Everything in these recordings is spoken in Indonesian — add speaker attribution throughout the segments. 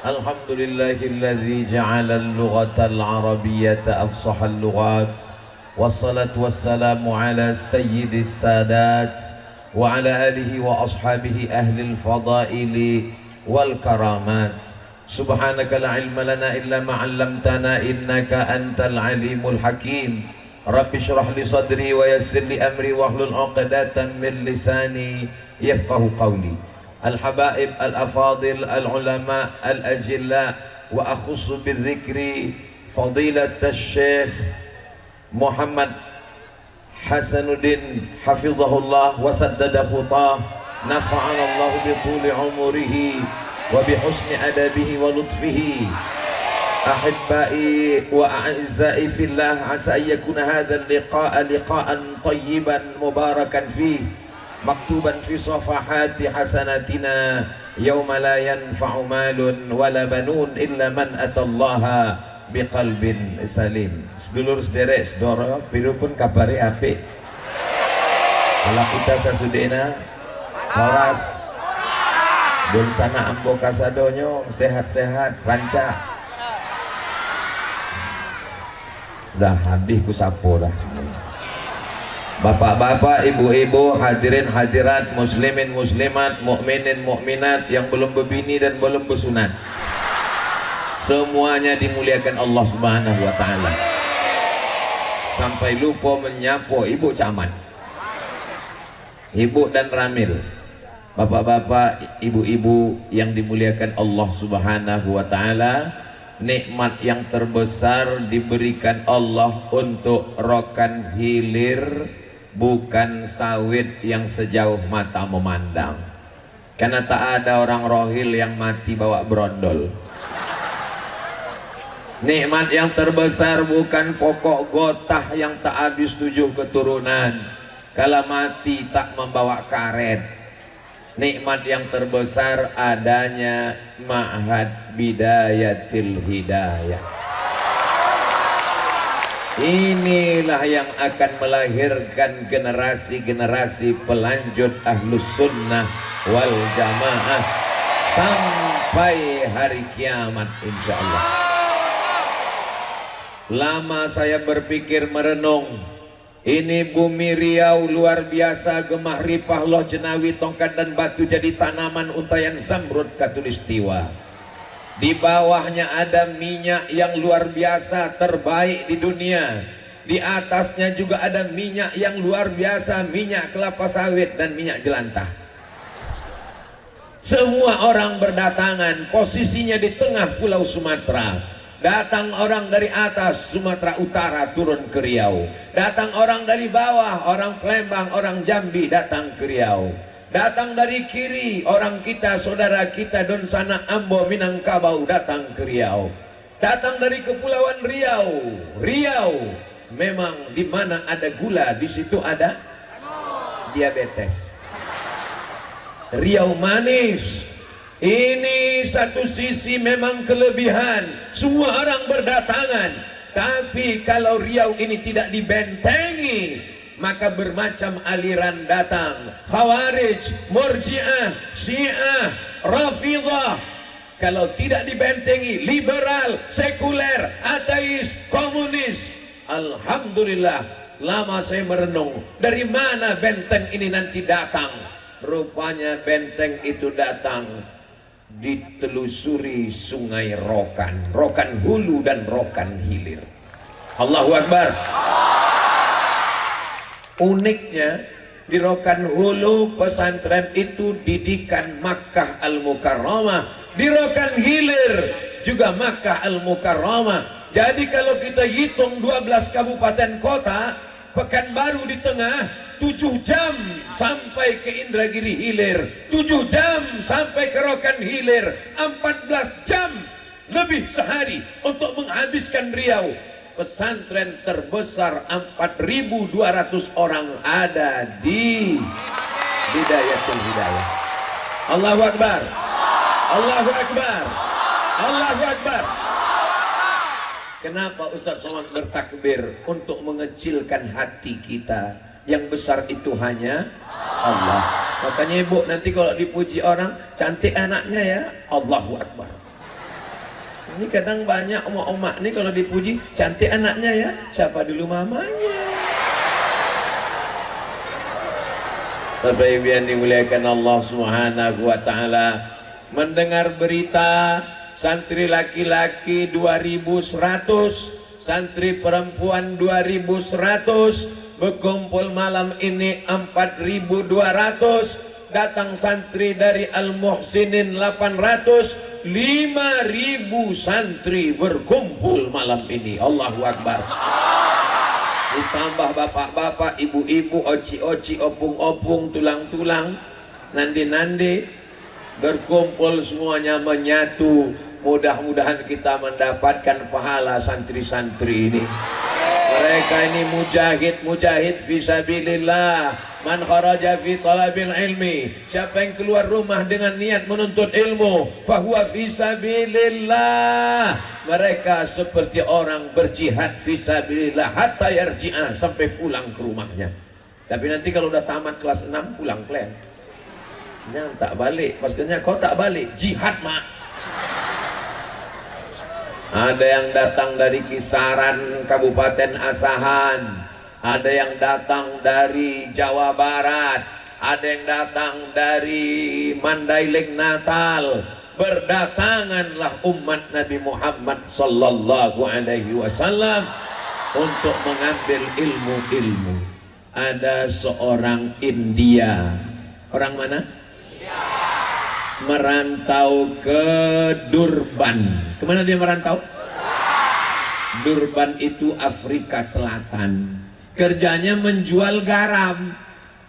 Speaker 1: Alhamdulillahilladzi ja'ala al-lughata al-arabiyyata afsahal lughat. Wassalatu wassalamu ala sayyidis sadat wa ala alihi wa ashabihi ahlil fadaili wal karamat. Subhanaka la ilma lana illa ma 'allamtana innaka antal alimul hakim. Rabbi shrah li sadri wa yassir li amri wahlul 'uqdatam min lisani yafqahu qawli. Al-habaib al-afadil al-ulama al-ajilla wa akhussu bil-dhikri fadilat al-syekh Muhammad Hasanuddin hafizahullah wa saddada khutah, nafa'ana Allah bi tuli umurihi wa bi husni adabihi wa lutfihi. Ahibbai wa a'azzai fillah, asa an yakuna hadha al-liqa'a liqa'an tayyiban mubarakan fihi, maktuban fi safahati hasanatina yawma la yanfa'u malun wala banun illa man atallaha biqalbin salim. Sedulur sederek sedoro pun kabari apik. Ala kita sasudena horas dun sana ambo kasadonyo sehat-sehat rancak. Dah habis ku sapo dah semua. Bapak-bapak, ibu-ibu, hadirin hadirat, muslimin muslimat, mukminin mukminat yang belum berbini dan belum bersunat, semuanya dimuliakan Allah Subhanahu wa taala. Sampai lupa menyapu ibu camat, ibu dan ramil, bapak-bapak, ibu-ibu yang dimuliakan Allah Subhanahu wa taala. Nikmat yang terbesar diberikan Allah untuk rokan hilir, bukan sawit yang sejauh mata memandang. Karena tak ada orang rohil yang mati bawa brondol. Nikmat yang terbesar bukan pokok gotah yang tak habis 7 keturunan, kalau mati tak membawa karet. Nikmat yang terbesar adanya Ma'had Bidayatil Hidayah. Inilah yang akan melahirkan generasi-generasi pelanjut Ahlus Sunnah wal Jamaah sampai hari kiamat insyaallah. Lama saya berpikir merenung, ini bumi Riau luar biasa, gemah ripah loh jenawi tongkat dan batu jadi tanaman untayan zamrud katulistiwa. Di bawahnya ada minyak yang luar biasa terbaik di dunia. Di atasnya juga ada minyak yang luar biasa, minyak kelapa sawit dan minyak jelantah. Semua orang berdatangan, posisinya di tengah pulau Sumatera. Datang orang dari atas Sumatera Utara turun ke Riau. Datang orang dari bawah, orang Palembang, orang Jambi datang ke Riau. Datang dari kiri, orang kita, saudara kita Donsana Ambo Minangkabau datang ke Riau. Datang dari Kepulauan Riau. Riau memang di mana ada gula, di situ ada diabetes. Riau manis. Ini satu sisi memang kelebihan, semua orang berdatangan. Tapi kalau Riau ini tidak dibentengi, maka bermacam aliran datang. Khawarij, Murji'ah, Syiah, Rafidhah. Kalau tidak dibentengi, liberal, sekuler, ateis, komunis. Alhamdulillah, lama saya merenung, dari mana benteng ini nanti datang. Rupanya benteng itu datang ditelusuri sungai Rokan, Rokan Hulu dan Rokan Hilir. Allahu Akbar. Uniknya di Rokan Hulu pesantren itu didikan Makkah Al-Mukarramah, di Rokan Hilir juga Makkah Al-Mukarramah. Jadi kalau kita hitung 12 kabupaten kota, Pekanbaru di tengah, 7 jam sampai ke Indragiri Hilir, 7 jam sampai ke Rokan Hilir, 14 jam lebih sehari untuk menghabiskan Riau. Pesantren terbesar 4.200 orang ada di Bidayatul Hidayah. Allahu Akbar, Allahu Akbar, Allahu Akbar. Kenapa Ustaz Somad bertakbir? Untuk mengecilkan hati kita. Yang besar itu hanya Allah. Makanya ibu nanti kalau dipuji orang, cantik anaknya ya, Allahu Akbar. Ini kadang banyak emak-emak nih kalau dipuji, cantik anaknya ya, siapa dulu mamanya? Bapak Ibu yang dimuliakan Allah Subhanahu wa taala, mendengar berita santri laki-laki 2100, santri perempuan 2100, berkumpul malam ini 4200, datang santri dari Al-Muhsinin 800, 5000 santri berkumpul malam ini. Allahu Akbar. Ditambah bapak-bapak, ibu-ibu, oci-oci, opung-opung, tulang-tulang, nandi-nandi, berkumpul semuanya menyatu. Mudah-mudahan kita mendapatkan pahala santri-santri ini. Mereka ini mujahid fisabilillah. Man kharaja fi talabil ilmi, siapa yang keluar rumah dengan niat menuntut ilmu, fahuwa fisabilillah. Mereka seperti orang berjihad fisabilillah hatta yarji'ah, sampai pulang ke rumahnya. Tapi nanti kalau udah tamat kelas 6 pulang kalian. Yang tak balik, maksudnya kau tak balik, jihad mak. Ada yang datang dari kisaran Kabupaten Asahan, ada yang datang dari Jawa Barat, ada yang datang dari Mandailing Natal. Berdatanganlah umat Nabi Muhammad sallallahu alaihi wasallam untuk mengambil ilmu-ilmu. Ada seorang India, orang mana? Merantau ke Durban. Kemana dia merantau? Durban itu Afrika Selatan. Kerjanya menjual garam.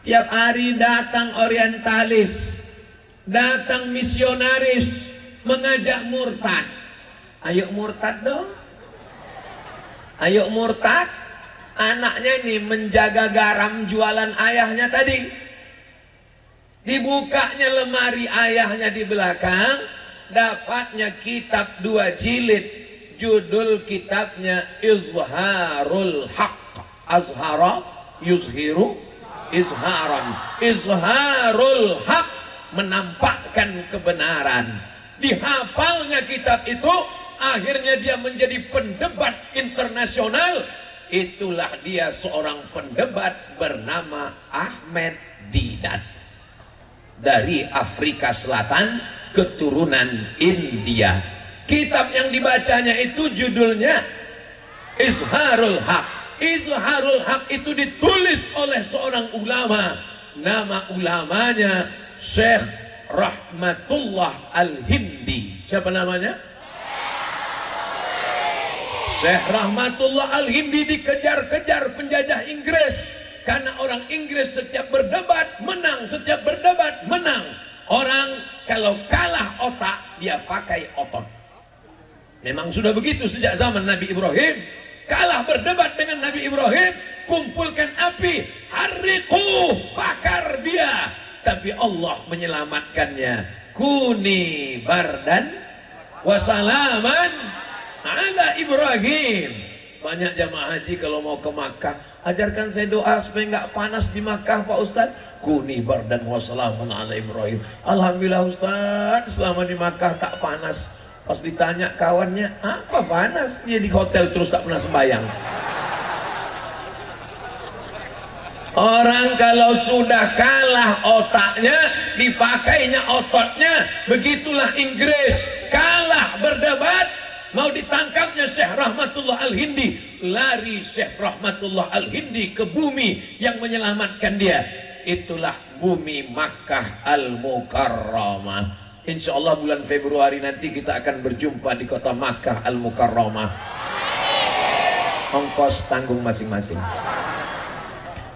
Speaker 1: Tiap hari datang orientalis, datang misionaris, mengajak murtad. Ayo murtad dong. Ayo murtad. Anaknya ini menjaga garam jualan ayahnya tadi. Dibukanya lemari ayahnya di belakang, dapatnya kitab 2 jilid. Judul kitabnya Izharul Haq. Azhara yuzhiru izharan. Izharul Haq, menampakkan kebenaran. Dihafalnya kitab itu, akhirnya dia menjadi pendebat internasional. Itulah dia seorang pendebat bernama Ahmed Didat, dari Afrika Selatan, keturunan India. Kitab yang dibacanya itu judulnya Izharul Haq. Izharul Haq itu ditulis oleh seorang ulama. Nama ulamanya Syekh Rahmatullah Al-Hindi. Siapa namanya? Syekh Rahmatullah Al-Hindi dikejar-kejar penjajah Inggris. Karena orang Inggris setiap berdebat menang, setiap berdebat menang. Orang kalau kalah otak, dia pakai otot. Memang sudah begitu sejak zaman Nabi Ibrahim. Kalah berdebat dengan Nabi Ibrahim, kumpulkan api, hariku, bakar dia. Tapi Allah menyelamatkannya. Kuni bardan wasalaman ala Ibrahim. Banyak jamaah haji kalau mau ke Makkah, ajarkan saya doa supaya nggak panas di Makkah Pak Ustadz. Kuni bardan wasalaman ala Ibrahim. Alhamdulillah Ustadz, selama di Makkah tak panas. Pas ditanya kawannya, apa panas? Dia di hotel terus tak pernah sembahyang. Orang kalau sudah kalah otaknya, dipakainya ototnya. Begitulah Inggris, kalah berdebat, mau ditangkapnya Syekh Rahmatullah Al-Hindi. Lari Syekh Rahmatullah Al-Hindi ke bumi yang menyelamatkan dia. Itulah bumi Makkah Al-Mukarramah. Insya Allah bulan Februari nanti kita akan berjumpa di kota Makkah Al-Mukarramah. Ongkos tanggung masing-masing.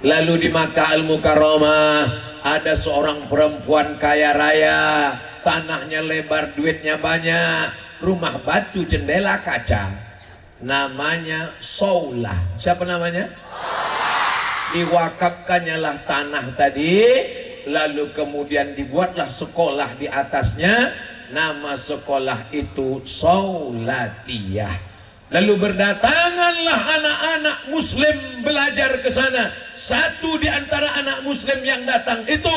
Speaker 1: Lalu di Makkah Al-Mukarramah ada seorang perempuan kaya raya, tanahnya lebar, duitnya banyak, rumah batu, jendela kaca. Namanya Saulah. Siapa namanya? Diwakafkannya lah tanah tadi. Lalu kemudian dibuatlah sekolah di atasnya. Nama sekolah itu Saulatiyah. Lalu berdatanganlah anak-anak muslim belajar ke sana. Satu di antara anak muslim yang datang itu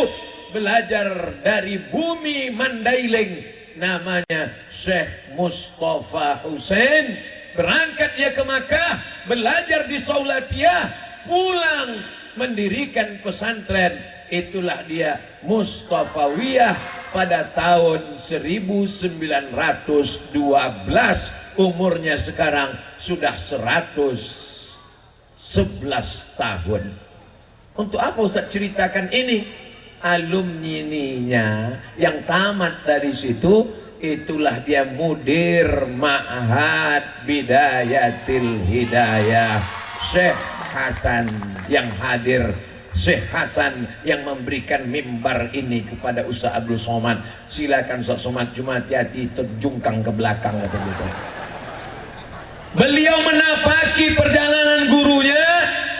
Speaker 1: belajar dari bumi Mandailing. namanya Syekh Mustafa Husain. Berangkat dia ke Makkah, belajar di Saulatiyah, pulang mendirikan pesantren. Itulah dia Mustafawiyah pada tahun 1912. Umurnya sekarang sudah 111 tahun. Untuk apa Ustaz ceritakan ini? Alumninya yang tamat dari situ, itulah dia mudir Ma'had Bidayatil Hidayah, Syekh Hasan yang hadir, Syekh Hasan yang memberikan mimbar ini kepada Ustaz Abdul Somad. Silakan Ustaz Somad, cuma hati-hati terjungkang ke belakang kata gitu. Beliau menapaki perjalanan gurunya,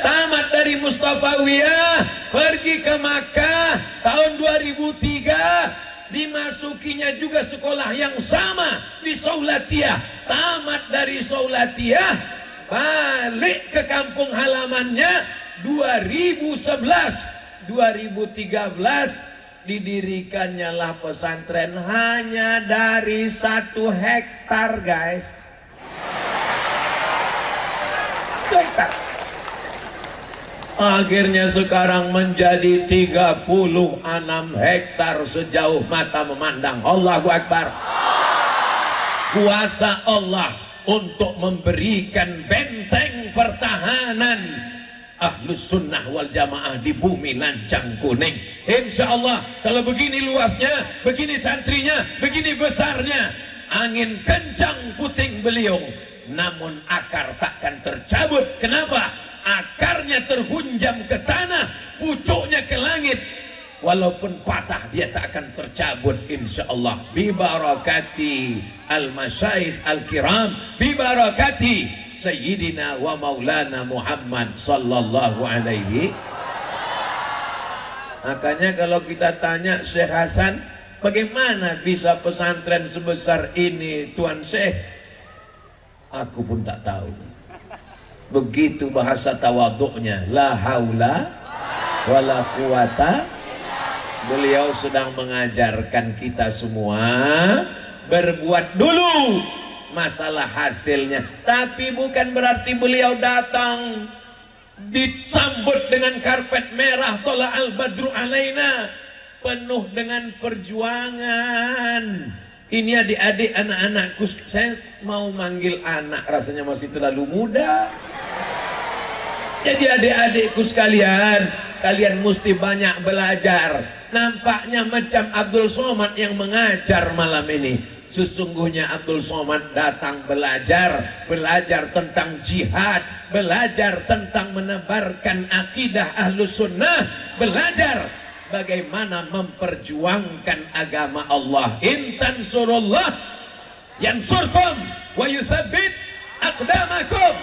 Speaker 1: tamat dari Mustafawiyah, pergi ke Makkah tahun 2003, dimasukinya juga sekolah yang sama di Saulatiyah. Tamat dari Saulatiyah, balik ke kampung halamannya 2011. 2013 didirikannya lah pesantren hanya dari 1 hektar guys. Hektar. Akhirnya sekarang menjadi 36 hektar sejauh mata memandang. Allahu Akbar. Kuasa Allah untuk memberikan benteng pertahanan Ahlus Sunnah wal Jamaah di bumi lancang kuning. Insya Allah kalau begini luasnya, begini santrinya, begini besarnya, angin kencang puting beliung, namun akar takkan tercabut. Kenapa? Akarnya terhunjam ke tanah, pucuknya ke langit. Walaupun patah dia tak akan tercabut insya Allah. Bibarakati al-masyaikh al-kiram, bibarakati Sayyidina wa Maulana Muhammad sallallahu alaihi. Makanya kalau kita tanya Syekh Hasan, bagaimana bisa pesantren sebesar ini Tuan Syekh? Aku pun tak tahu. Begitu bahasa tawaduknya, la haula wala quwata. Beliau sedang mengajarkan kita semua berbuat dulu, masalah hasilnya. Tapi bukan berarti beliau datang disambut dengan karpet merah, tola al badru alaina, penuh dengan perjuangan. Ini adik-adik, anak-anakku, saya mau manggil anak rasanya masih terlalu muda. Jadi adik-adikku sekalian, kalian mesti banyak belajar. Nampaknya macam Abdul Somad yang mengajar malam ini. Sesungguhnya Abdul Somad datang belajar tentang jihad, belajar tentang menebarkan akidah Ahlus Sunnah, belajar bagaimana memperjuangkan agama Allah. In tansurullah yansurkum wa yuthabbit aqdamakum.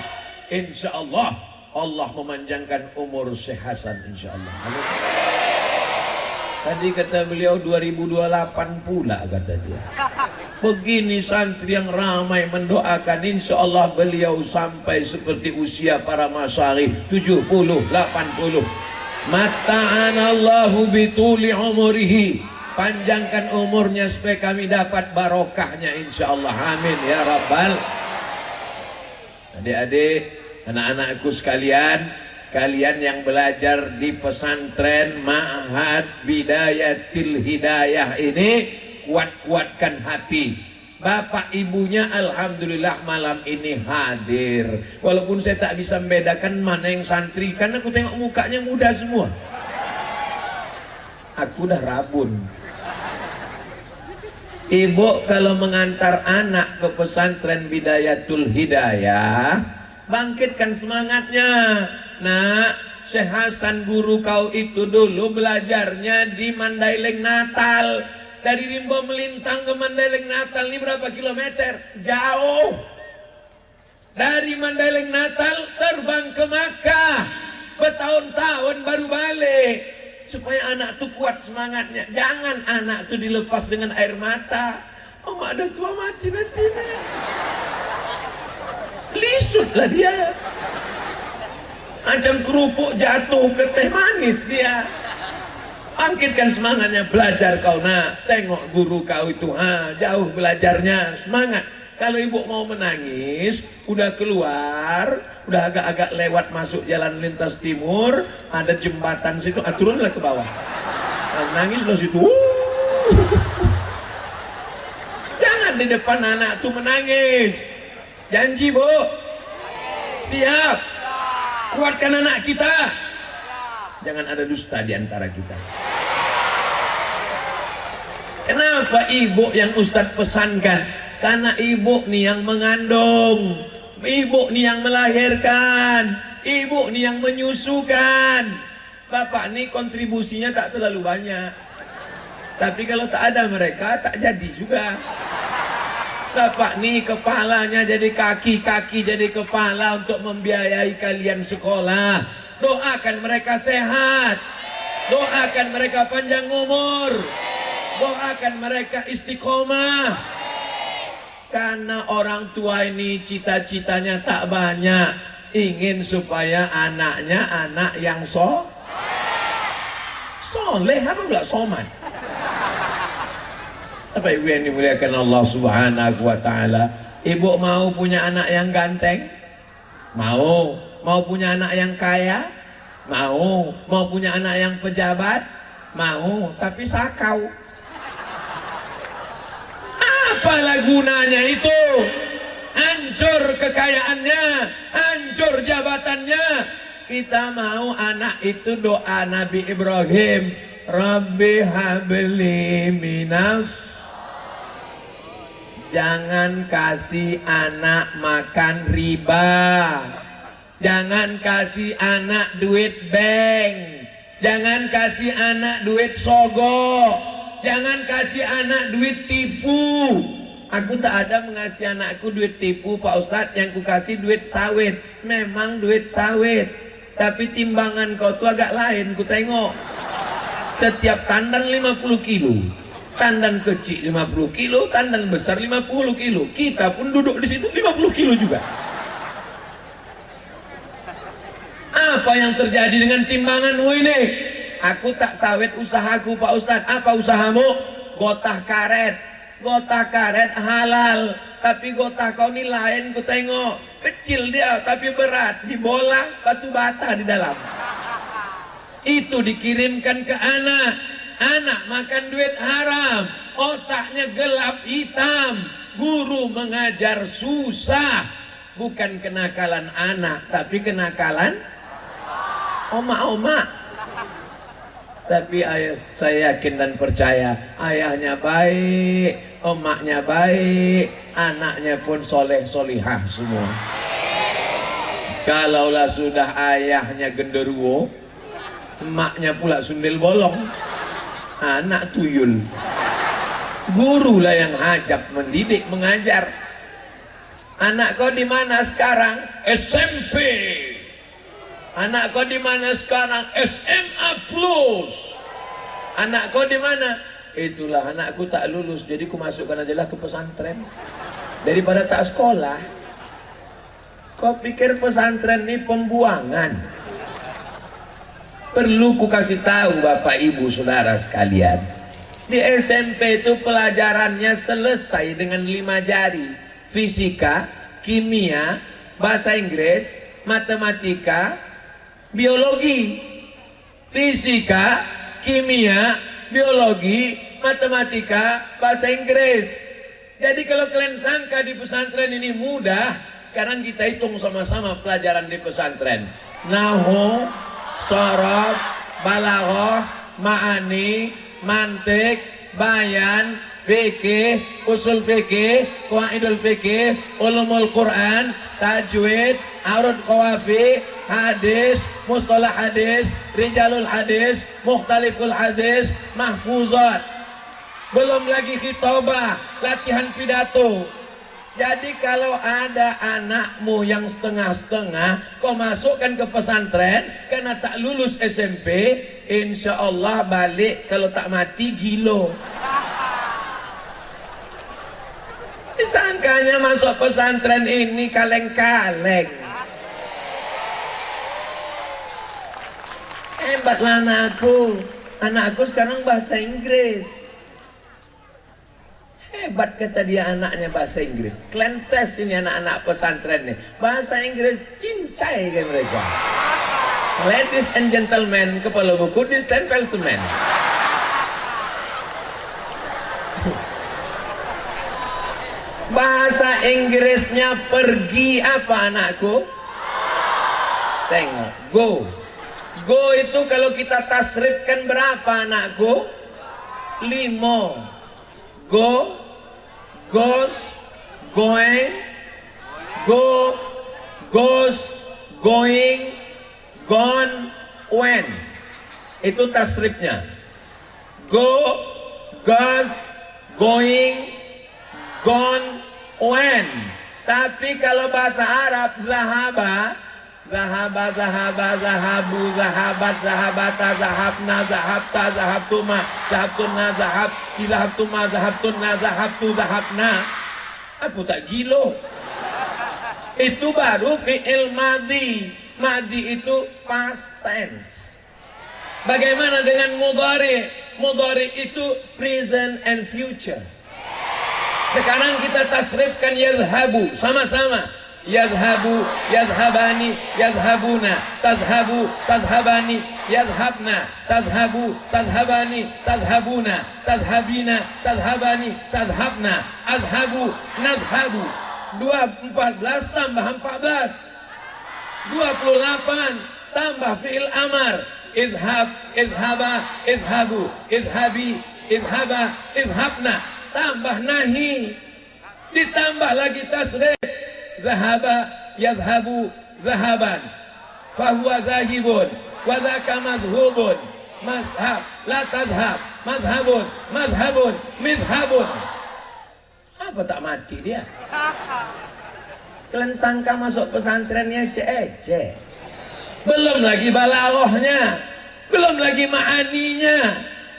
Speaker 1: Insyaallah Allah memanjangkan umur Syekh Hasan insyaallah. Tadi kata beliau 2028 pula kata dia. Begini santri yang ramai mendoakan, insya Allah beliau sampai seperti usia para masyayikh 70, 80. Mata'anallahu bituli umurihi, panjangkan umurnya supaya kami dapat barokahnya insya Allah. Amin ya rabbal. Adik-adik, anak-anakku sekalian, kalian yang belajar di pesantren Ma'had Bidayatil Hidayah ini, kuat-kuatkan hati. Bapak ibunya alhamdulillah malam ini hadir. Walaupun saya tak bisa membedakan mana yang santri, karena aku tengok mukanya muda semua. Aku dah rabun. Ibu kalau mengantar anak ke pesantren Bidayatul Hidayah, bangkitkan semangatnya. Nak, Syekh Hasan guru kau itu dulu belajarnya di Mandailing Natal. Dari Rimbo melintang ke Mandailing Natal ini berapa kilometer? Jauh. Dari Mandailing Natal terbang ke Makkah, bertahun-tahun baru balik. Supaya anak tuh kuat semangatnya. Jangan anak tuh dilepas dengan air mata. Oh, ada tua mati nanti. Lisutlah dia. Macam kerupuk jatuh ke teh manis dia. Bangkitkan semangatnya, belajar kau nak. Tengok guru kau itu, jauh belajarnya, semangat. Kalau ibu mau menangis, udah keluar, udah agak-agak lewat masuk jalan lintas timur, ada jembatan situ, turunlah ke bawah. Nangis lo situ. Jangan di depan anak tuh menangis. Janji bu, siap. Kuatkan anak kita. Jangan ada dusta di antara kita. Kenapa ibu yang Ustadz pesankan? Karena ibu nih yang mengandung, ibu nih yang melahirkan, ibu nih yang menyusukan. Bapak nih kontribusinya tak terlalu banyak. Tapi kalau tak ada mereka, tak jadi juga. Bapak nih kepalanya jadi kaki, kaki jadi kepala untuk membiayai kalian sekolah. Doakan mereka sehat, doakan mereka panjang umur, doakan mereka istiqomah. Karena orang tua ini cita-citanya tak banyak, ingin supaya anaknya anak yang soleh, apa enggak soman? Apa ibu yang dimuliakan Allah Subhanahu wa ta'ala? Ibu mau punya anak yang ganteng? Mau. Mau punya anak yang kaya? Mau. Mau punya anak yang pejabat? Mau. Tapi sakau. Apalah gunanya itu? Hancur kekayaannya, hancur jabatannya. Kita mau anak itu doa Nabi Ibrahim, Rabbi habli minas. Jangan kasih anak makan riba, jangan kasih anak duit bank, jangan kasih anak duit sogok, jangan kasih anak duit tipu. Aku tak ada mengasih anakku duit tipu Pak Ustadz, yang ku kasih duit sawit. Memang duit sawit, tapi timbangan kau tuh agak lain. Ku tengok setiap tandan 50 kilo, tandan kecil 50 kilo, tandan besar 50 kilo. Kita pun duduk di situ 50 kilo juga. Apa yang terjadi dengan timbanganmu ini? Aku tak sawit usahaku Pak Ustadz. Apa usahamu? Gotah karet. Gotah karet halal, tapi gotah kau ini lain. Ku tengok kecil dia tapi berat, dibola batu bata di dalam. Itu dikirimkan ke anak. Anak makan duit haram, otaknya gelap hitam. Guru mengajar susah. Bukan kenakalan anak, tapi kenakalan oma-oma. Tapi saya yakin dan percaya ayahnya baik, emaknya baik, anaknya pun soleh solihah semua. Kalaulah sudah ayahnya genderuwo, emaknya pula sundel bolong, anak tuyul. Gurulah yang hajab mendidik mengajar. Anak kau di mana sekarang? SMP. Anak kau di mana sekarang? SMA plus. Anak kau di mana? Itulah anakku tak lulus, jadi ku masukkan aja lah ke pesantren daripada tak sekolah. Kau pikir pesantren ini pembuangan? Perlu ku kasih tahu Bapak Ibu Saudara sekalian, di SMP itu pelajarannya selesai dengan 5 jari. Fisika, kimia, bahasa Inggris, matematika, biologi. Fisika, kimia, biologi, matematika, bahasa Inggris. Jadi kalau kalian sangka di pesantren ini mudah, sekarang kita hitung sama-sama pelajaran di pesantren. Nahwu, sorof, balaghah, ma'ani, mantik, bayan, fikih, usul fikih, qawaidul fikih, ulumul Quran, tajwid, arud qawafi, hadis, mustalah hadis, rijalul hadis, mukhtaliful hadis, mahfuzat. Belum lagi khitobah, latihan pidato. Jadi kalau ada anakmu yang setengah-setengah, kau masukkan ke pesantren karena tak lulus SMP, insya Allah balik kalau tak mati gilo. Disangkanya masuk pesantren ini kaleng-kaleng. Hebatlah anakku. Anakku sekarang bahasa Inggris. Hebat kata dia anaknya bahasa Inggris. Klentes ini anak-anak pesantren nih. Bahasa Inggris cincai kan mereka. Ladies and gentlemen, kepala buku distempel semen. Bahasa Inggrisnya pergi apa anakku? Tengok, go. Go itu kalau kita tasrifkan berapa anakku? 5. Go, goes, going, go, goes, going, gone, when. Itu tasrifnya. Go, goes, going, gone, when. Tapi kalau bahasa Arab, zahaba, zahaba, zahaba, zahabu, zahabat, zahabata, zahabna, zahabta, zahabtuma, zahabtuna, zahabtuma, zahabtuna, zahabtu, zahabna. Apa tak gilo? Itu baru fi'il madhi. Madhi itu past tense. Bagaimana dengan mudhari? Mudhari itu present and future. Sekarang kita tasrifkan yadhabu sama-sama. Yadhabu, yadhabani, yadhabuna, tadhabu, tadhabani, yadhabna, tadhabu, tadhabani, tadhabuna, tadhabina, tadhabani, tadhabna, adhabu, nadhabu. 14 tambah 14, 28 tambah fi'il amar. Idhab, idhaba, idhabu, idhabi, idhaba, idhabna. Tambah nahi, ditambah lagi tasrif. Zahaba, yadhabu, zahaban, fahuwa zahibun, wadhaka madhubun, madhab, la tadhab, madhabun, madhabun, midhabun. Apa tak mati dia? Kalian sangka masuk pesantrennya ece-ece. Belum lagi balaghahnya, belum lagi ma'aninya,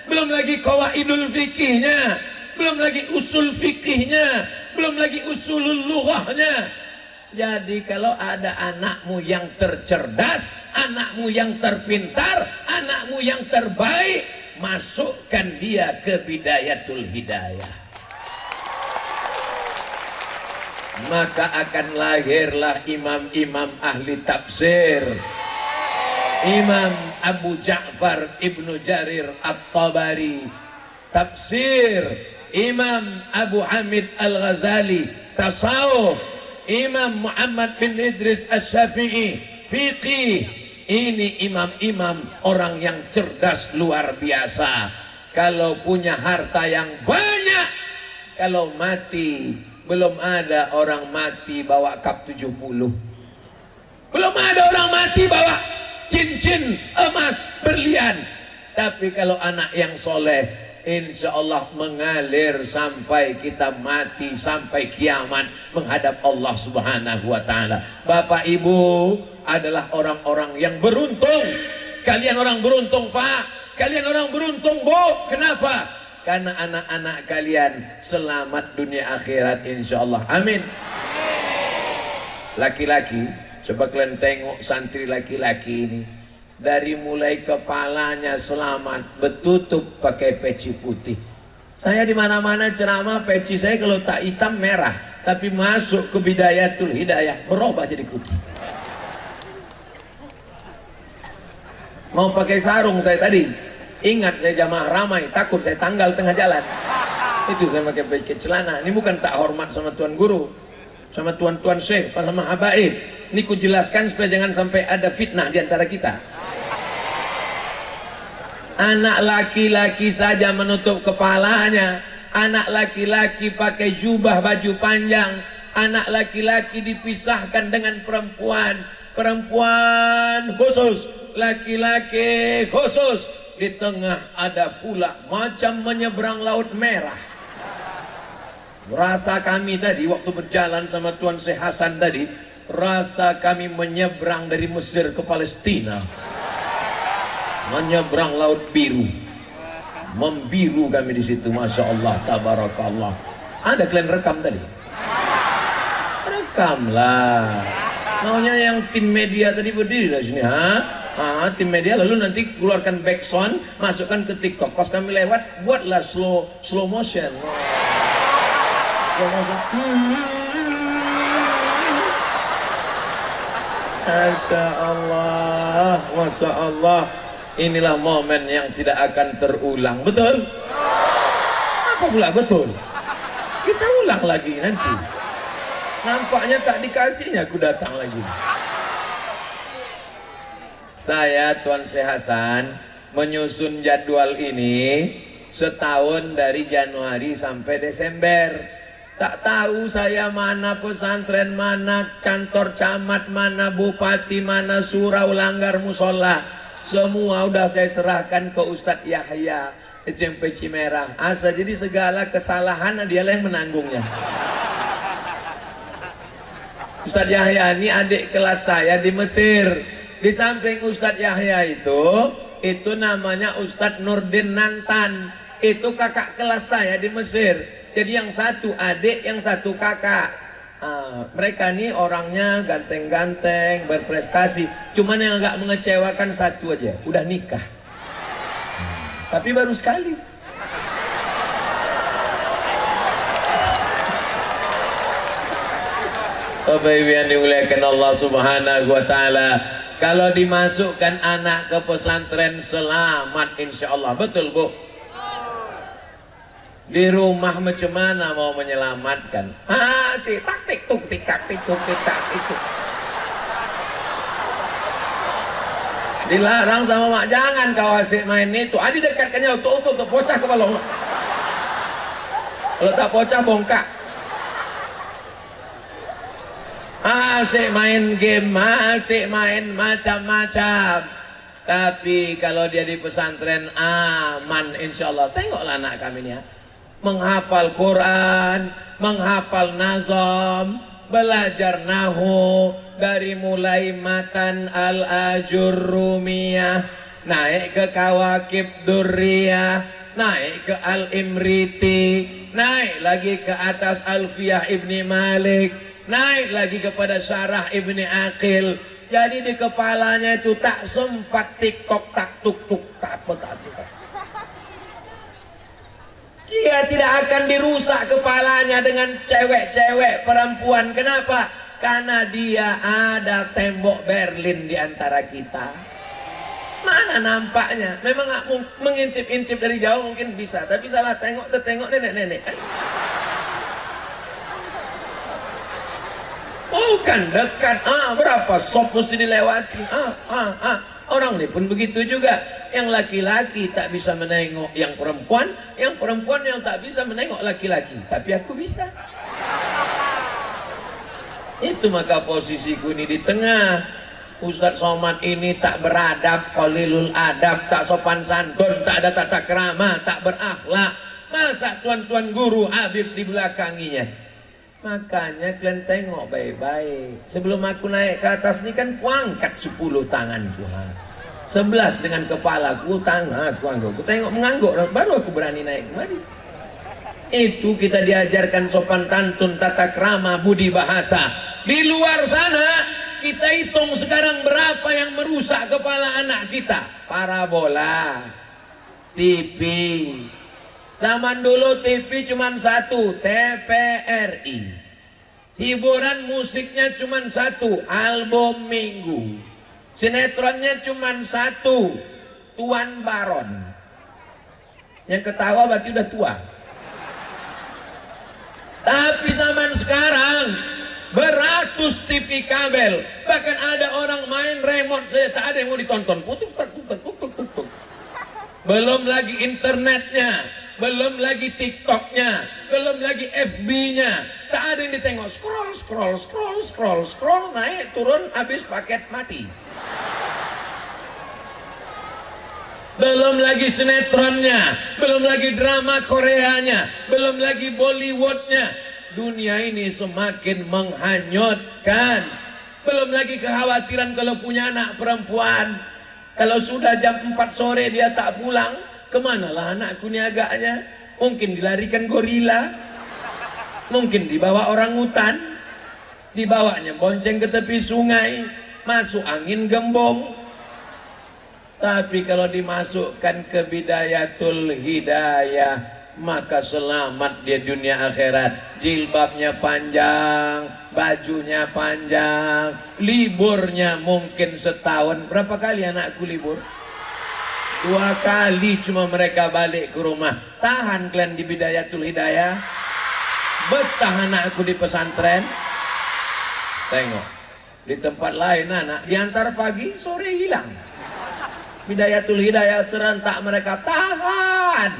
Speaker 1: belum lagi qawaidul fikihnya, belum lagi usul fikihnya, belum lagi usulul lughahnya. Jadi kalau ada anakmu yang tercerdas, anakmu yang terpintar, anakmu yang terbaik, masukkan dia ke bidayatul hidayah. Maka akan lahirlah imam-imam ahli tafsir. Imam Abu Ja'far Ibnu Jarir At-Tabari tafsir, Imam Abu Hamid Al-Ghazali tasawuf, Imam Muhammad bin Idris Asy-Syafi'i fiqih. Ini imam-imam orang yang cerdas luar biasa. Kalau punya harta yang banyak, kalau mati, belum ada orang mati bawa kap 70. Belum ada orang mati bawa cincin emas berlian. Tapi kalau anak yang soleh, insya Allah mengalir sampai kita mati, sampai kiamat menghadap Allah Subhanahu wa Ta'ala. Bapak Ibu adalah orang-orang yang beruntung. Kalian orang beruntung, Pak. Kalian orang beruntung, Bu. Kenapa? Karena anak-anak kalian selamat dunia akhirat, insya Allah. Amin. Laki-laki, coba kalian tengok santri laki-laki ini. Dari mulai kepalanya selamat, betutup pakai peci putih. Saya di mana-mana ceramah, peci saya kalau tak hitam merah, tapi masuk ke bidayatul hidayah berubah jadi putih. Mau pakai sarung saya tadi, ingat saya jamaah ramai, takut saya tanggal tengah jalan. Itu saya pakai peci celana. Ini bukan tak hormat sama tuan guru, sama tuan-tuan syekh, sama habaib. Ini ku jelaskan supaya jangan sampai ada fitnah di antara kita. Anak laki-laki saja menutup kepalanya. Anak laki-laki pakai jubah baju panjang. Anak laki-laki dipisahkan dengan perempuan. Perempuan khusus, laki-laki khusus. Di tengah ada pula macam menyeberang laut merah. Rasa kami tadi waktu berjalan sama Tuan Syekh Hasan tadi, rasa kami menyeberang dari Mesir ke Palestina. Menyeberang laut biru, membiru kami di situ, masya Allah, tabarakallah. Ada kalian rekam tadi? Rekamlah. Maunya yang tim media tadi berdiri di sini, ha? Tim media lalu nanti keluarkan backsound, masukkan ke TikTok. Pas kami lewat, buatlah slow motion. Masya Allah, Masya Allah. Inilah momen yang tidak akan terulang. Betul? Apa pula betul? Kita ulang lagi nanti. Nampaknya tak dikasihnya, aku datang lagi. Saya Tuan Syekh Hasan menyusun jadwal ini setahun dari Januari sampai Desember. Tak tahu saya mana pesantren, mana kantor camat, mana bupati, mana surau, langgar, musola. Semua udah saya serahkan ke Ustadz Yahya, itu yang peci merah. Jadi segala kesalahan dia yang menanggungnya. Ustadz Yahya ini adik kelas saya di Mesir. Di samping Ustadz Yahya itu namanya Ustadz Nurdin Nantan. Itu kakak kelas saya di Mesir. Jadi yang satu adik, yang satu kakak. Mereka ini orangnya ganteng-ganteng, berprestasi. Cuman yang agak mengecewakan satu aja, udah nikah. Tapi baru sekali. Bapak Ibu yang dimuliakan Allah Subhanahu wa Ta'ala, kalau dimasukkan anak ke pesantren selamat insya Allah. Betul Bu? Di rumah macam mana mau menyelamatkan? Si taktik tuk tik taktik tuk tik taktik tuk. Dilarang sama mak, jangan kau asik main itu. Adi dekatkannya untuk pocah kepala. Kalau tak pocah bongkak. Asik main game, asik main macam-macam. Tapi kalau dia di pesantren aman insya Allah. Tengoklah anak kami ini ya, menghafal Quran, menghafal nazam, belajar nahu dari mulai matan al-ajurrumiyah, naik ke kawakib durriyah, naik ke al-imriti, naik lagi ke atas alfiyah ibni Malik, naik lagi kepada syarah ibni Aqil. Jadi di kepalanya itu tak sempat TikTok, tak tuk-tuk, tak apa, tak sempat. Dia tidak akan dirusak kepalanya dengan cewek-cewek perempuan. Kenapa? Karena dia ada tembok Berlin di antara kita. Mana nampaknya? Memang mengintip-intip dari jauh mungkin bisa, tapi salah tengok, tertengok nenek-nenek. Bukan dekat. Berapa sop mesti dilewati. Orang ini pun begitu juga. Yang laki-laki tak bisa menengok yang perempuan yang tak bisa menengok laki-laki. Tapi aku bisa. Itu maka posisiku ini di tengah. Ustadz Somad ini tak beradab, qalilul adab, tak sopan santun, tak ada tata krama, tak berakhlak. Masa tuan-tuan guru Habib di belakanginya? Makanya kalian tengok baik-baik. Sebelum aku naik ke atas ini kan kuangkat 10 tanganku. 11 dengan kepalaku, tangan aku angguk. Aku tengok mengangguk, baru aku berani naik kemari. Itu kita diajarkan sopan tantun, tata krama, budi bahasa. Di luar sana kita hitung sekarang berapa yang merusak kepala anak kita. Parabola, TV. Zaman dulu TV cuma satu, TVRI. Hiburan musiknya cuma satu, album minggu. Sinetronnya cuma satu, Tuan Baron. Yang ketawa berarti udah tua. Tapi zaman sekarang beratus TV kabel, bahkan ada orang main remote saja tak ada yang mau ditonton. Putuk tak putuk putuk putuk. Belum lagi internetnya, belum lagi TikToknya, belum lagi FB-nya. Tak ada yang ditengok. Scroll, naik turun, habis paket mati. Belum lagi sinetronnya, belum lagi drama Koreanya, belum lagi Bollywoodnya. Dunia ini semakin menghanyutkan. Belum lagi kekhawatiran kalau punya anak perempuan. Kalau sudah jam 4 sore dia tak pulang, kemanalah anakku ini agaknya? Mungkin dilarikan gorila, mungkin dibawa orang hutan, dibawanya bonceng ke tepi sungai, masuk angin gembong. Tapi kalau dimasukkan ke bidayatul hidayah, maka selamat dia dunia akhirat. Jilbabnya panjang, bajunya panjang, liburnya mungkin setahun. Berapa kali anakku libur? 2 kali cuma mereka balik ke rumah. Tahan kalian di bidayatul hidayah? Betah anakku di pesantren? Tengok, di tempat lain anak diantar pagi, sore hilang. Bidayatul hidayah serentak mereka tahan.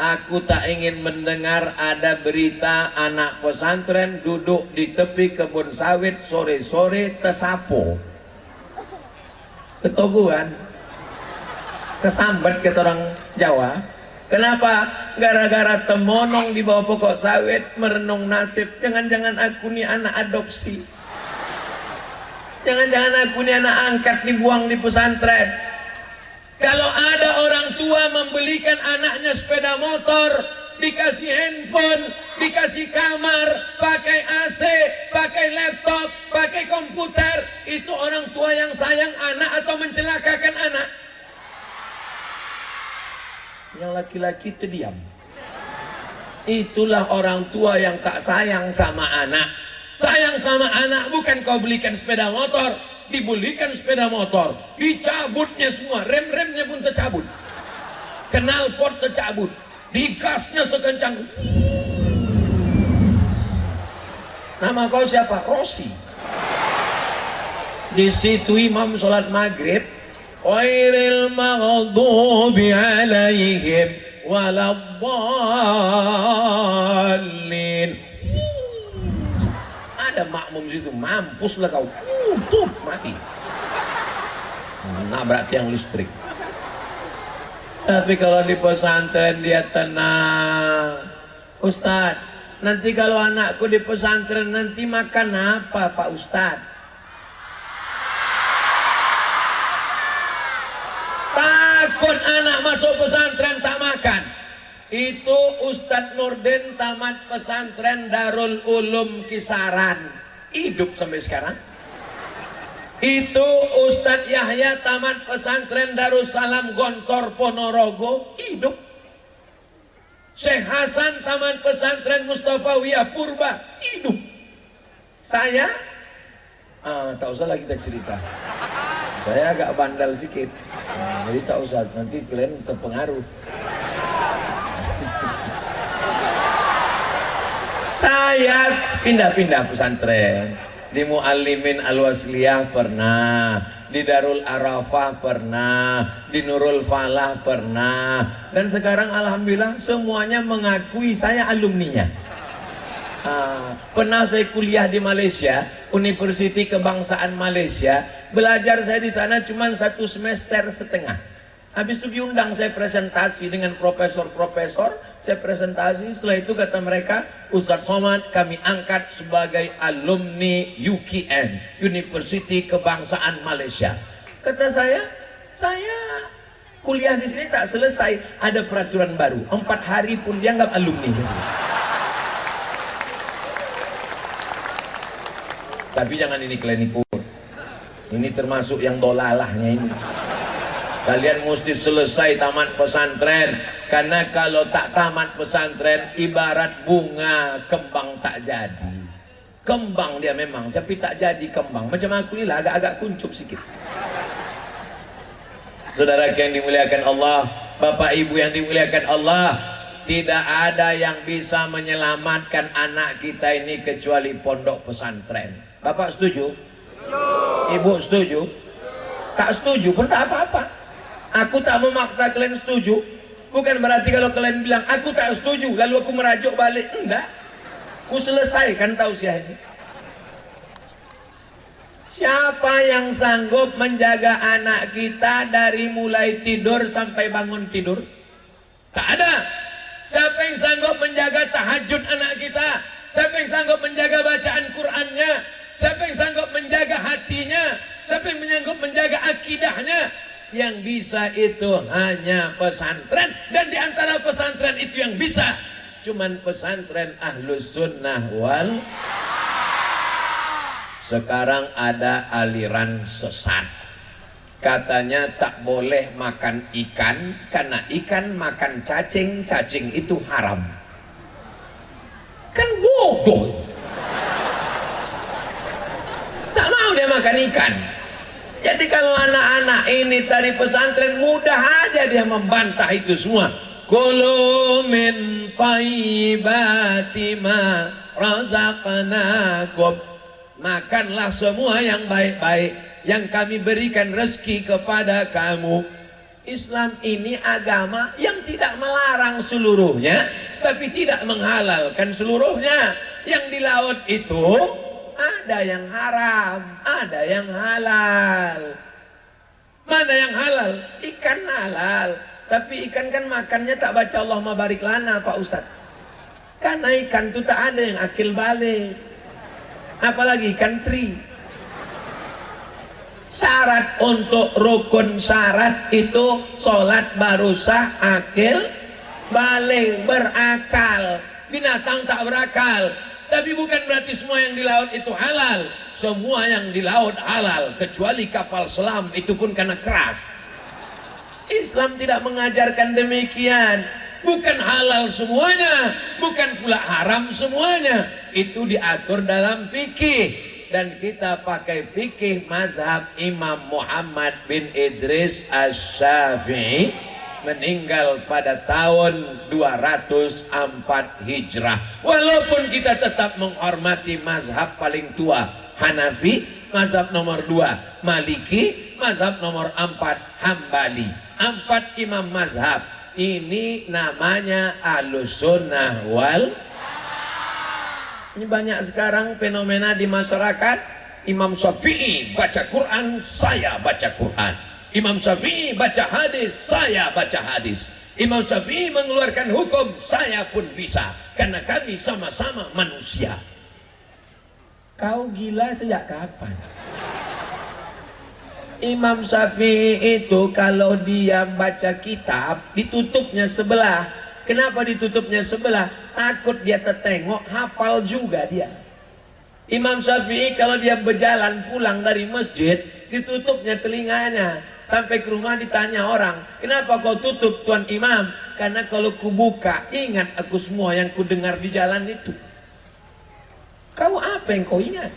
Speaker 1: Aku tak ingin mendengar ada berita anak pesantren duduk di tepi kebun sawit sore-sore tersapu. Ketoguan, kesambat kata orang Jawa. Kenapa? Gara-gara temonong di bawah pokok sawit merenung nasib. Jangan-jangan aku nih anak adopsi. Jangan-jangan aku nih anak angkat dibuang di pesantren. Kalau ada orang tua membelikan anaknya sepeda motor, dikasih handphone, dikasih kamar, pakai AC, pakai laptop, pakai komputer, itu orang tua yang sayang anak atau mencelakakan anak? Yang laki-laki terdiam. Itulah orang tua yang tak sayang sama anak. Sayang sama anak bukan kau belikan sepeda motor. Dibelikan sepeda motor, dicabutnya semua, rem-remnya pun tercabut, knalpot tercabut, digasnya sekencang. Nama kau siapa? Rosi. Di situ imam sholat maghrib, ghairil maghdubi alaihim waladdallin. Ada makmum situ, mampuslah kau, tuh mati, nabrak tiang listrik. Tapi kalau di pesantren dia tenang. Ustadz, nanti kalau anakku di pesantren nanti makan apa Pak Ustadz? Takut anak masuk pesantren tak makan. Itu Ustadz Nurdin tamat pesantren Darul Ulum Kisaran, hidup sampai sekarang. Itu Ustadz Yahya tamat pesantren Darussalam Gontor Ponorogo, hidup. Syekh Hasan tamat pesantren Mustafawiyah Purba, hidup. Saya tak usah lagi kita cerita. Saya agak bandel sedikit, jadi tak usah, nanti kalian terpengaruh. Saya pindah-pindah pesantren. Di Muallimin Al-Wasliyah pernah, di Darul Arafah pernah, di Nurul Falah pernah, dan sekarang alhamdulillah semuanya mengakui saya alumninya. Pernah saya kuliah di Malaysia, Universiti Kebangsaan Malaysia. Belajar saya di sana cuma 1 semester setengah. Habis itu diundang saya presentasi dengan profesor-profesor, saya presentasi. Setelah itu kata mereka, Ustadz Somad kami angkat sebagai alumni UKM, Universiti Kebangsaan Malaysia. Kata saya kuliah di sini tak selesai, ada peraturan baru, 4 hari pun dianggap alumni. Tapi jangan ini kalian ikut, ini termasuk yang dolalahnya ini. Kalian mesti selesai tamat pesantren. Karena kalau tak tamat pesantren ibarat bunga kembang tak jadi. Kembang dia memang, tapi tak jadi kembang. Macam aku ni lah, agak-agak kuncup sikit. Saudara yang dimuliakan Allah, Bapak Ibu yang dimuliakan Allah, tidak ada yang bisa menyelamatkan anak kita ini kecuali pondok pesantren. Bapak setuju? Ibu setuju? Tak setuju pun tak apa-apa. Aku tak memaksa kalian setuju. Bukan berarti kalau kalian bilang aku tak setuju lalu aku merajuk balik. Enggak. Ku selesaikan tausiah ini. Siapa yang sanggup menjaga anak kita dari mulai tidur sampai bangun tidur? Tak ada. Siapa yang sanggup menjaga tahajud anak kita? Siapa yang sanggup menjaga bacaan Qur'annya? Siapa yang sanggup menjaga hatinya? Siapa yang sanggup menjaga akidahnya? Yang bisa itu hanya pesantren, dan diantara pesantren itu yang bisa cuman pesantren Ahlus Sunnah wal. Sekarang ada aliran sesat. Katanya tak boleh makan ikan karena ikan makan cacing, cacing itu haram. Kan bodoh. Tak mau dia makan ikan. Jadi kalau anak-anak ini dari pesantren mudah aja dia membantah itu semua. Kulu min thayyibati ma razaqnakum. Makanlah semua yang baik-baik yang kami berikan rezeki kepada kamu. Islam ini agama yang tidak melarang seluruhnya, tapi tidak menghalalkan seluruhnya. Yang di laut itu ada yang haram, ada yang halal. Mana yang halal? Ikan halal. Tapi ikan kan makannya tak baca Allahumma barik lana, Pak Ustadz. Karena ikan itu tak ada yang akil balik. Apalagi ikan teri. Syarat untuk rukun syarat itu sholat baru sah, akil balik, berakal. Binatang tak berakal. Tapi bukan berarti semua yang di laut itu halal. Semua yang di laut halal, kecuali kapal selam, itu pun karena keras. Islam tidak mengajarkan demikian. Bukan halal semuanya, bukan pula haram semuanya. Itu diatur dalam fikih. Dan kita pakai fikih mazhab Imam Muhammad bin Idris Asy-Syafi'i, meninggal pada tahun 204 Hijrah. Walaupun kita tetap menghormati mazhab paling tua Hanafi, mazhab nomor 2 Maliki, mazhab nomor 4 Hambali. 4 imam mazhab ini namanya Ahlussunnah wal. Ini banyak sekarang fenomena di masyarakat. Imam Syafi'i baca Quran, saya baca Quran. Imam Syafi'i baca hadis, saya baca hadis. Imam Syafi'i mengeluarkan hukum, saya pun bisa. Karena kami sama-sama manusia. Kau gila sejak kapan? Imam Syafi'i itu kalau dia baca kitab, ditutupnya sebelah. Kenapa ditutupnya sebelah? Takut dia tertengok, hafal juga dia. Imam Syafi'i kalau dia berjalan pulang dari masjid, ditutupnya telinganya. Sampai ke rumah ditanya orang, kenapa kau tutup Tuan Imam? Karena kalau kubuka, ingat aku semua yang kudengar di jalan itu. Kau apa yang kau ingat?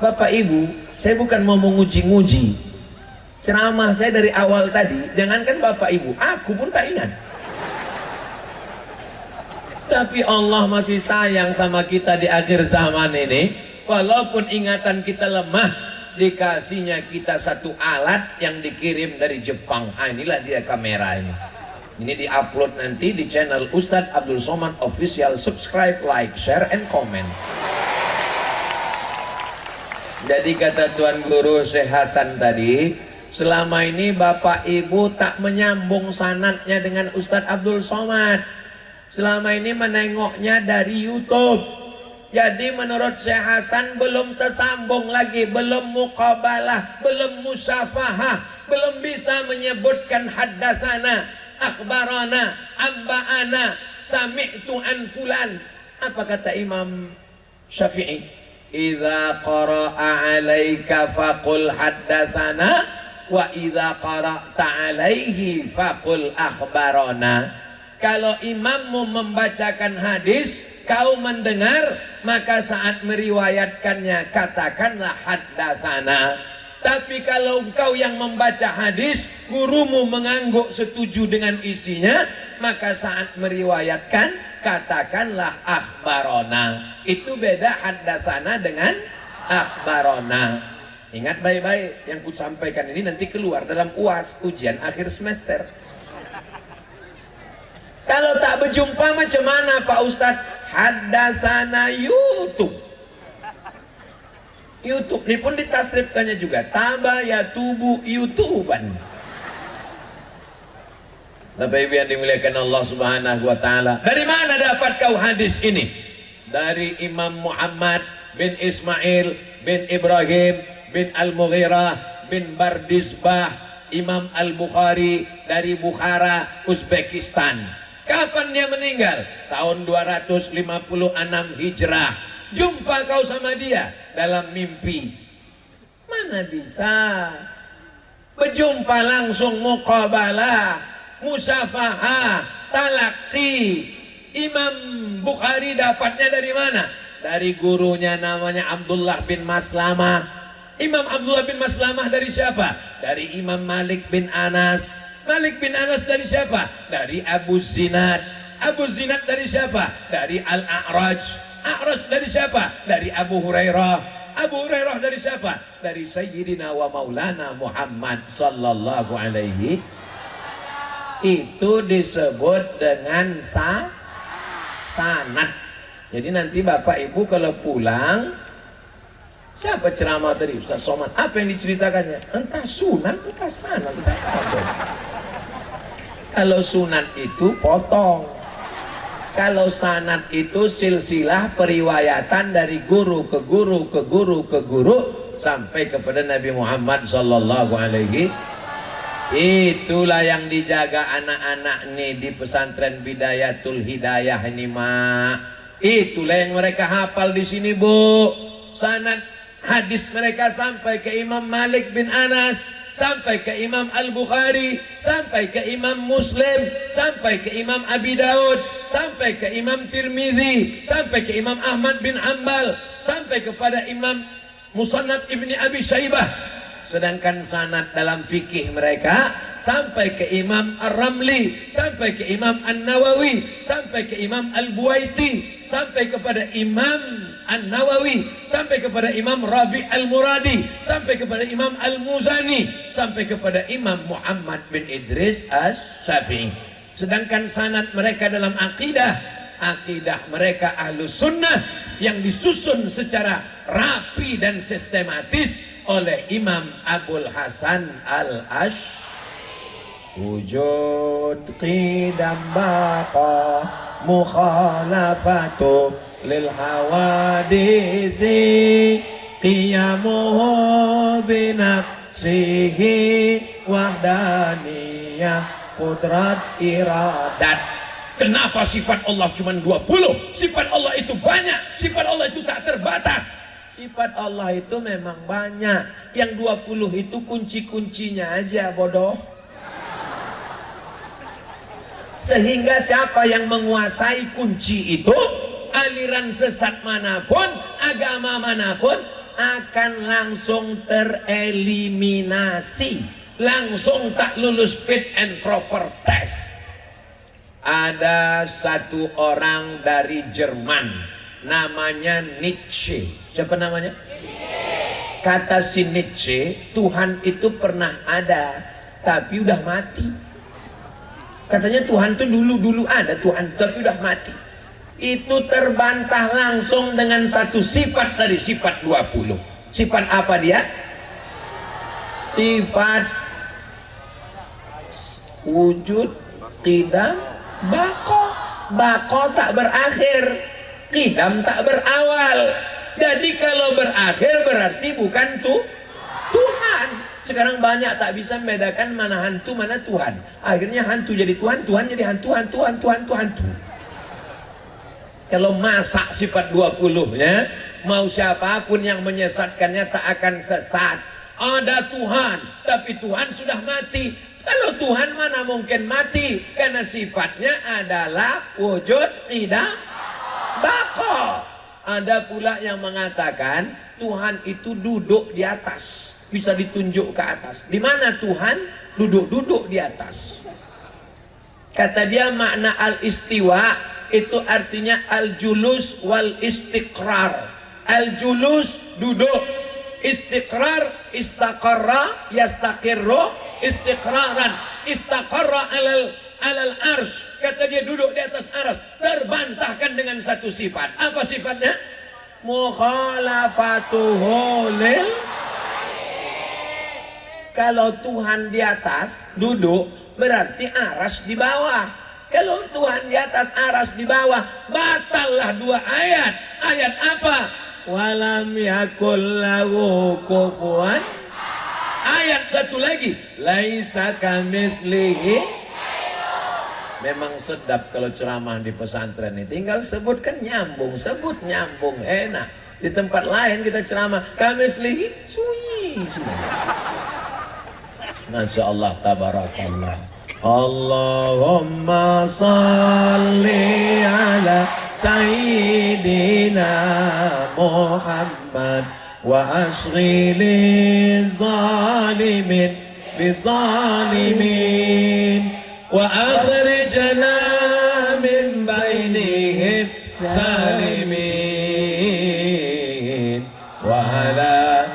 Speaker 1: Bapak Ibu, saya bukan mau menguji-nguji. Ceramah saya dari awal tadi, jangankan Bapak Ibu, aku pun tak ingat. Tapi Allah masih sayang sama kita di akhir zaman ini. Walaupun ingatan kita lemah, dikasihnya kita satu alat yang dikirim dari Jepang. Inilah dia kamera ini. Ini diupload nanti di channel Ustadz Abdul Somad Official. Subscribe, like, share, and comment. Jadi kata Tuan Guru Syekh Hasan tadi, selama ini Bapak Ibu tak menyambung sanadnya dengan Ustadz Abdul Somad. Selama ini menengoknya dari YouTube. Jadi menurut Syekh Hasan belum tersambung lagi, belum muqabalah, belum musyafahah, belum bisa menyebutkan haddatsana, akhbarana, amba'ana, sami'tu an fulan. Apa kata Imam Syafi'i? Idza qara'a 'alaika faqul haddatsana wa idza qara'ta 'alaihi faqul akhbarana. Kalau imammu membacakan hadis, kau mendengar, maka saat meriwayatkannya katakanlah haddatsana. Tapi kalau engkau yang membaca hadis, gurumu mengangguk setuju dengan isinya, maka saat meriwayatkan katakanlah akhbarona. Itu beda haddatsana dengan akhbarona. Ingat baik-baik, yang ku sampaikan ini nanti keluar dalam UAS, ujian akhir semester. Kalau tak berjumpa macam mana Pak Ustadz? Haddatsana YouTube. YouTube ini pun ditasrifkannya juga. Taba ya tubu YouTuban. Bapak Ibu yang dimuliakan Allah Subhanahu wa taala. Dari mana dapat kau hadis ini? Dari Imam Muhammad bin Ismail bin Ibrahim bin Al-Mughirah bin Bardisbah, Imam Al-Bukhari dari Bukhara, Uzbekistan. Kapan dia meninggal? Tahun 256 Hijrah. Jumpa kau sama dia dalam mimpi. Mana bisa? berjumpa langsung, muqabalah, musafahah, talaqi. Imam Bukhari dapatnya dari mana? Dari gurunya namanya Abdullah bin Maslamah. Imam Abdullah bin Maslamah dari siapa? Dari Imam Malik bin Anas. Malik bin Anas dari siapa? Dari Abu Zinad. Abu Zinad dari siapa? Dari Al-A'raj. A'raj dari siapa? Dari Abu Hurairah. Abu Hurairah dari siapa? Dari Sayyidina wa Maulana Muhammad sallallahu alaihi. Itu disebut dengan sanad. Jadi nanti Bapak Ibu kalau pulang, siapa ceramah tadi? Ustaz Somad. Apa yang diceritakannya? Entah sunat, entah sanad, entah apa. Kalau sunat itu potong. Kalau sanad itu silsilah periwayatan dari guru ke guru ke guru ke guru sampai kepada Nabi Muhammad sallallahu alaihi. Itulah yang dijaga anak-anak nih di pesantren Bidayatul Hidayah ini, Mak. Itulah yang mereka hafal di sini, Bu. Sanad hadis mereka sampai ke Imam Malik bin Anas, sampai ke Imam Al-Bukhari, sampai ke Imam Muslim, sampai ke Imam Abi Daud, sampai ke Imam Tirmidzi, sampai ke Imam Ahmad bin Hanbal, sampai kepada Imam Musannaf Ibni Abi Syaibah. Sedangkan sanad dalam fikih mereka sampai ke Imam Ar-Ramli, sampai ke Imam An-Nawawi, sampai ke Imam Al-Buaiti, sampai kepada Imam An-Nawawi, sampai kepada Imam Rabi' Al-Muradi, sampai kepada Imam Al-Muzani, sampai kepada Imam Muhammad bin Idris Asy-Syafi'i. Sedangkan sanad mereka dalam akidah mereka Ahlus Sunnah yang disusun secara rapi dan sistematis oleh Imam Abul Hasan Al-Asy'ari. Wujud qidam baqa mukhalafatu lil hawadisi qiyamuhu binafsihi wahdaniyah qudrat iradat. Kenapa sifat Allah cuma 20? Sifat Allah itu banyak, sifat Allah itu tak terbatas. Sifat Allah itu memang banyak. Yang 20 itu kunci-kuncinya aja, bodoh. Sehingga siapa yang menguasai kunci itu, aliran sesat manapun, agama manapun, akan langsung tereliminasi. Langsung tak lulus fit and proper test. Ada satu orang dari Jerman, namanya Nietzsche. Siapa namanya? Kata si Nietzsche, Tuhan itu pernah ada, tapi udah mati. Katanya Tuhan itu dulu ada Tuhan, tapi udah mati. Itu terbantah langsung dengan satu sifat dari sifat 20. Sifat apa dia? Sifat wujud, qidam, baqo. Baqo tak berakhir, qidam tak berawal. Jadi kalau berakhir berarti bukan Tuhan. Sekarang banyak tak bisa membedakan mana hantu mana Tuhan. Akhirnya hantu jadi Tuhan, Tuhan jadi hantu, hantu. Kalau masak sifat 20-nya, mau siapapun yang menyesatkannya tak akan sesat. Ada Tuhan, tapi Tuhan sudah mati. Kalau Tuhan mana mungkin mati, karena sifatnya adalah wujud, tidak baqo. Ada pula yang mengatakan Tuhan itu duduk di atas, bisa ditunjuk ke atas. Di mana Tuhan duduk di atas? Kata dia makna al-istiwa itu artinya al-julus wal istiqrar. Al-julus duduk, istiqrar istaqarra yastaqirru istiqraran, istaqarra alal ars. Kata dia duduk di atas aras. Terbantahkan dengan satu sifat. Apa sifatnya? Mukhalafatuhu lil. Kalau Tuhan di atas duduk, berarti aras di bawah. Kalau Tuhan di atas aras di bawah, batallah dua ayat. Ayat apa? Walam yakul lahu kufuwan. Ayat satu lagi, laisa kamislihi. Memang sedap kalau ceramah di pesantren ini. Tinggal sebutkan nyambung, sebut nyambung, enak. Di tempat lain kita ceramah, kamislihi sunyi. Masya Allah, tabarakallah. Allahumma salli ala Sayyidina Muhammad wa ashghili zalimin bizalimin wa akhrijna min bainihim salimin wa ala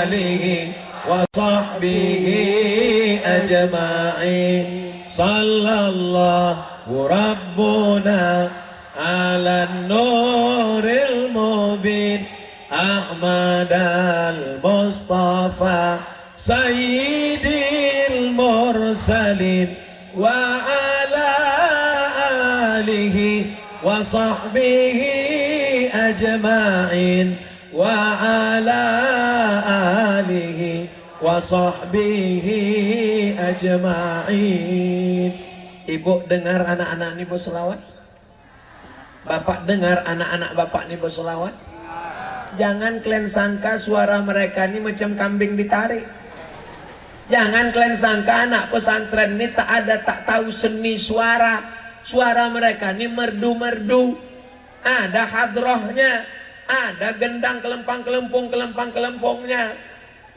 Speaker 1: alihi wa sahbihi ajma'in. Sallallahu rabbuna ala nuril mubin Ahmad al-Mustafa Sayyidil mursalin wa ala alihi wa sahbihi ajma'in wa ala alihi wa sahbihi ajma'in. Ibu dengar anak-anak ini berselawat? Bapak dengar anak-anak bapak ini berselawat? Jangan kalian sangka suara mereka ini macam kambing ditarik. Jangan kalian sangka anak pesantren ini tak tahu seni suara. Suara mereka ini merdu-merdu. Ada hadrohnya, ada gendang kelempang-kelempongnya.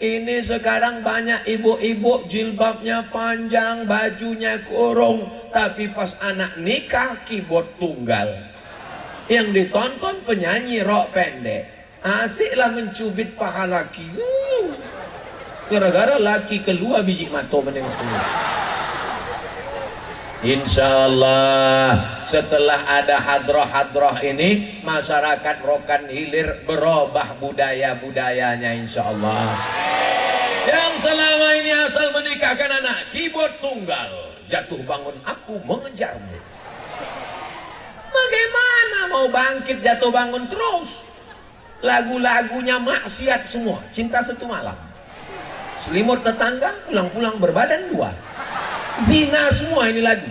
Speaker 1: Ini sekarang banyak ibu-ibu jilbabnya panjang, bajunya kurung, tapi pas anak nikah keyboard tunggal. Yang ditonton penyanyi rock pendek. Asiklah mencubit paha laki. Gara-gara laki keluar biji mata menengok. Insya Allah setelah ada hadroh-hadroh ini, masyarakat Rokan Hilir berubah budaya-budayanya insya Allah. Yang selama ini asal menikahkan anak keyboard tunggal, jatuh bangun aku mengejarmu. Bagaimana mau bangkit jatuh bangun terus? Lagu-lagunya maksiat semua, cinta satu malam, selimut tetangga, pulang-pulang berbadan dua, zina semua ini lagu.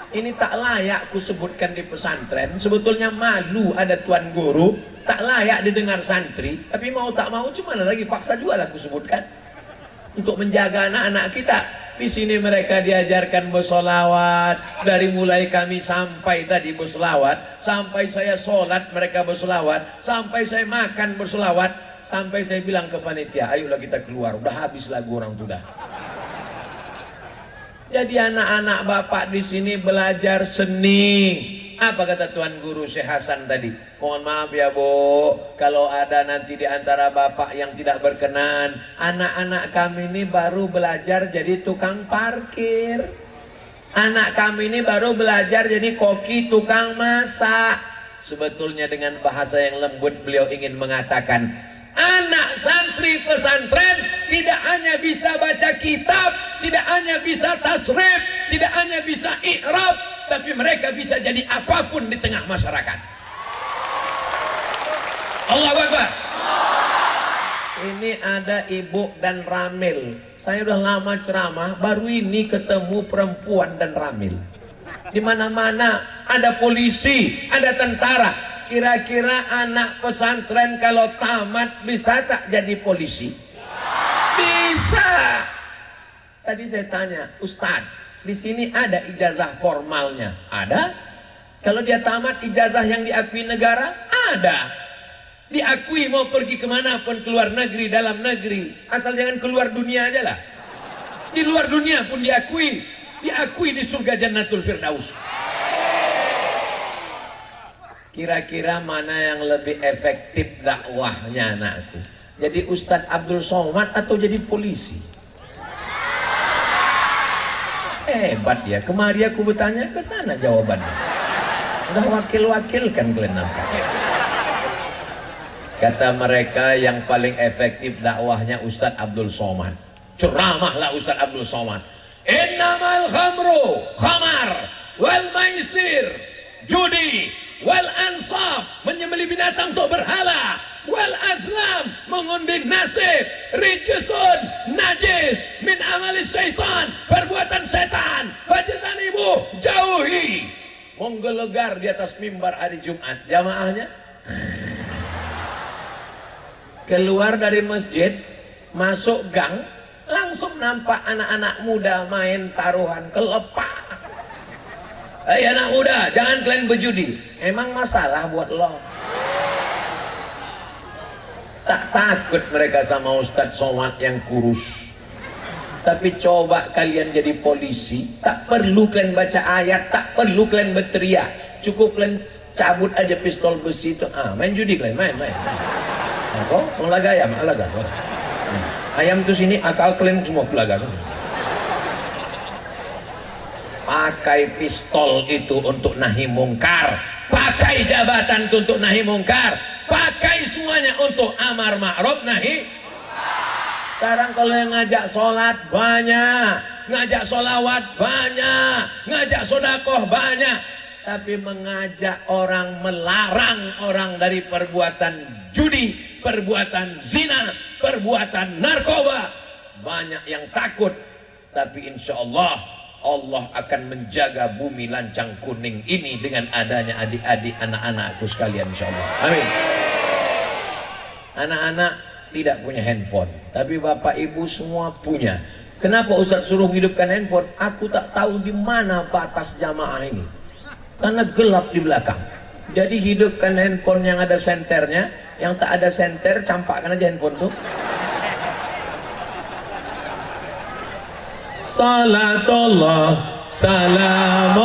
Speaker 1: Ini tak layak ku sebutkan di pesantren. Sebetulnya malu ada tuan guru, tak layak didengar santri, tapi mau tak mau cuma lagi paksa juga lah ku sebutkan untuk menjaga anak-anak kita. Di sini mereka diajarkan bersolawat. Dari mulai kami sampai tadi bersolawat, sampai saya sholat mereka bersolawat, sampai saya makan bersolawat, sampai saya bilang ke panitia, ayolah kita keluar, udah habis lagu orang sudah. Jadi anak-anak bapak di sini belajar seni. Apa kata Tuan Guru Syekh Hasan tadi? Mohon maaf ya Bu, kalau ada nanti di antara bapak yang tidak berkenan, anak-anak kami ini baru belajar jadi tukang parkir. Anak kami ini baru belajar jadi koki tukang masak. Sebetulnya dengan bahasa yang lembut beliau ingin mengatakan, anak santri pesantren tidak hanya bisa baca kitab, tidak hanya bisa tasrif, tidak hanya bisa i'rab, tapi mereka bisa jadi apapun di tengah masyarakat. Allahu Akbar. Ini ada ibu dan ramil. Saya udah lama ceramah, baru ini ketemu perempuan dan ramil. Di mana-mana ada polisi, ada tentara. Kira-kira anak pesantren kalau tamat bisa tak jadi polisi? Bisa. Tadi saya tanya, Ustadz, di sini ada ijazah formalnya? Ada. Kalau dia tamat ijazah yang diakui negara? Ada. Diakui mau pergi kemanapun, keluar negeri, dalam negeri, asal jangan keluar dunia aja lah. Di luar dunia pun diakui. Diakui di surga Jannatul Firdaus. Kira-kira mana yang lebih efektif dakwahnya anakku? Jadi Ustadz Abdul Somad atau jadi polisi? Hebat ya, kemari aku bertanya ke sana jawabannya. Udah wakil-wakilkan kalian nampak. Kata mereka yang paling efektif dakwahnya Ustadz Abdul Somad. Ceramahlah Ustadz Abdul Somad. Innamal khamru khamar wal maisir judi wal ansab, menyembelih binatang untuk berhala, wal azlam, mengundi nasib, rijusun, najis, min amali syaitan, perbuatan setan, fajitan ibu, jauhi. Menggelegar di atas mimbar hari Jumat, jamaahnya keluar dari masjid, masuk gang, langsung nampak anak-anak muda main taruhan kelepak. Hei anak muda, jangan kalian berjudi. Emang masalah buat lo? Tak takut mereka sama Ustadz Somad yang kurus. Tapi coba kalian jadi polisi, tak perlu kalian baca ayat, tak perlu kalian berteriak. Cukup kalian cabut aja pistol besi itu. Main judi kalian, main. Kok mau laga ayam, laga. Ayam tuh sini, akal kalian semua pelaga. Pakai pistol itu untuk nahi mungkar, pakai jabatan itu untuk nahi mungkar, pakai semuanya untuk amar ma'ruf nahi. Sekarang kalau yang ngajak sholat banyak, ngajak sholawat banyak, ngajak sodakoh banyak, tapi mengajak orang, melarang orang dari perbuatan judi, perbuatan zina, perbuatan narkoba, banyak yang takut. Tapi insya Allah Allah akan menjaga bumi lancang kuning ini dengan adanya adik-adik anak-anakku sekalian, insya Allah. Amin. Anak-anak tidak punya handphone, tapi bapak ibu semua punya. Kenapa Ustaz suruh hidupkan handphone? Aku tak tahu di mana batas jamaah ini, karena gelap di belakang. Jadi hidupkan handphone yang ada senternya, yang tak ada senter campakkan aja handphone tuh. Salatullah, salamullah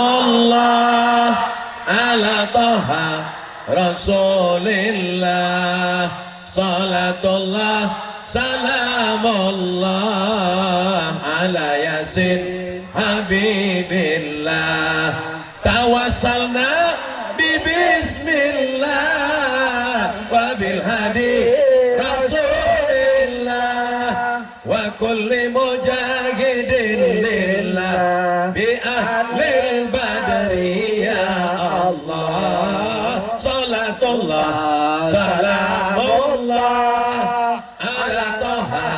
Speaker 1: ala taha rasulillah. Salatullah, salamullah ala yasin habibillah. Tawassalna bismillah wa bil hadi rasulillah wa kulli mujahidin lillah bi ahlil badri ya Allah. Salatullah, salamullah ala taha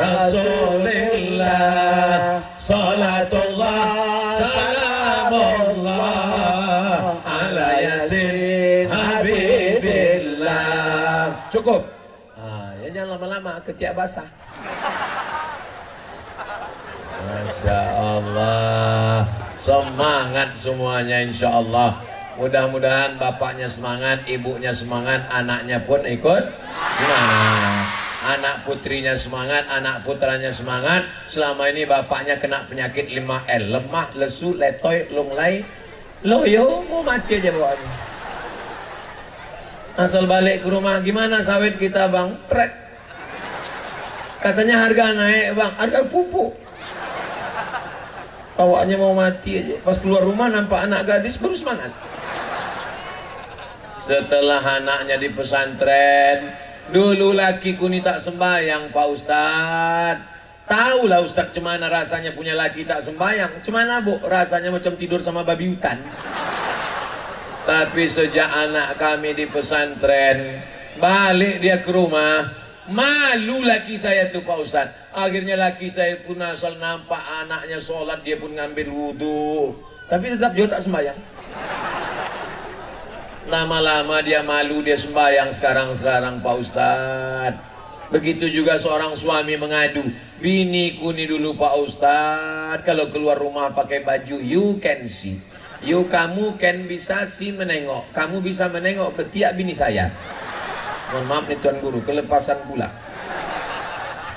Speaker 1: rasulillah. Salatullah, salamullah ala yasin habibillah. Cukup. Ya jangan lama-lama, ketiak basah. Masya Allah, semangat semuanya insya Allah. Mudah-mudahan bapaknya semangat, ibunya semangat, anaknya pun ikut semangat. Anak putrinya semangat, anak putranya semangat. Selama ini bapaknya kena penyakit 5L, lemah, lesu, letoy, lunglai, loyo, mau mati aja bawaan. Asal balik ke rumah, gimana sawit kita bang? Trek. Katanya harga naik bang, harga pupuk. Awaknya mau mati aja. Pas keluar rumah nampak anak gadis baru semangat. Setelah anaknya di pesantren, dulu lakiku ni tak sembayang Pak Ustad. Tahulah Ustad cemana rasanya punya laki tak sembayang. Cemana bu, rasanya macam tidur sama babi hutan. Tapi sejak anak kami di pesantren, balik dia ke rumah, malu laki saya tuh Pak Ustad. Akhirnya laki saya pun asal nampak anaknya sholat, dia pun ngambil wudhu, tapi tetap dia tak sembahyang. Lama-lama dia malu, dia sembahyang sekarang Pak Ustad. Begitu juga seorang suami mengadu, biniku ni dulu Pak Ustad, kalau keluar rumah pakai baju you can see, kamu can bisa si menengok, kamu bisa menengok ketiak bini saya. Mohon maaf nih Tuan Guru, kelepasan pula.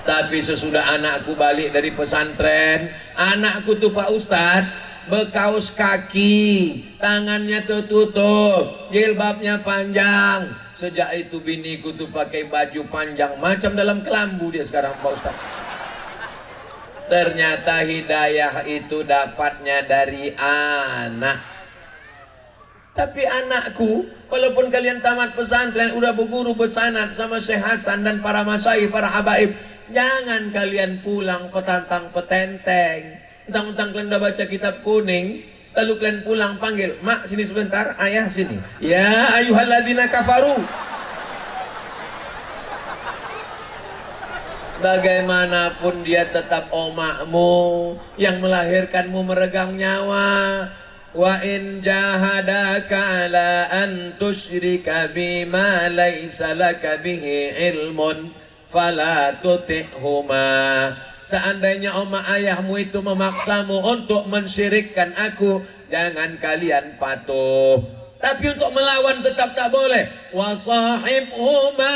Speaker 1: Tapi sesudah anakku balik dari pesantren, anakku tuh Pak Ustad berkaos kaki, tangannya tertutup, jilbabnya panjang. Sejak itu biniku tuh pakai baju panjang macam dalam kelambu dia sekarang Pak Ustad. Ternyata hidayah itu dapatnya dari anak. Tapi anakku, walaupun kalian tamat pesantren, udah berguru bersanad sama Syekh Hasan dan para masyayikh, para habaib, jangan kalian pulang petantang petenteng. Entang-entang kalian udah baca kitab kuning, lalu kalian pulang panggil, mak sini sebentar, ayah sini. Ya ayyuhalladzina kafaru. Bagaimanapun dia tetap omakmu, yang melahirkanmu meregang nyawa. Wa in jahadaka ala an tusyrika bima laysa laka bihi ilmun fala tuti'huma. seandainya oma ayahmu itu memaksamu untuk mensyirikkan aku, jangan kalian patuh. Tapi untuk melawan tetap tak boleh. Wasahibhuma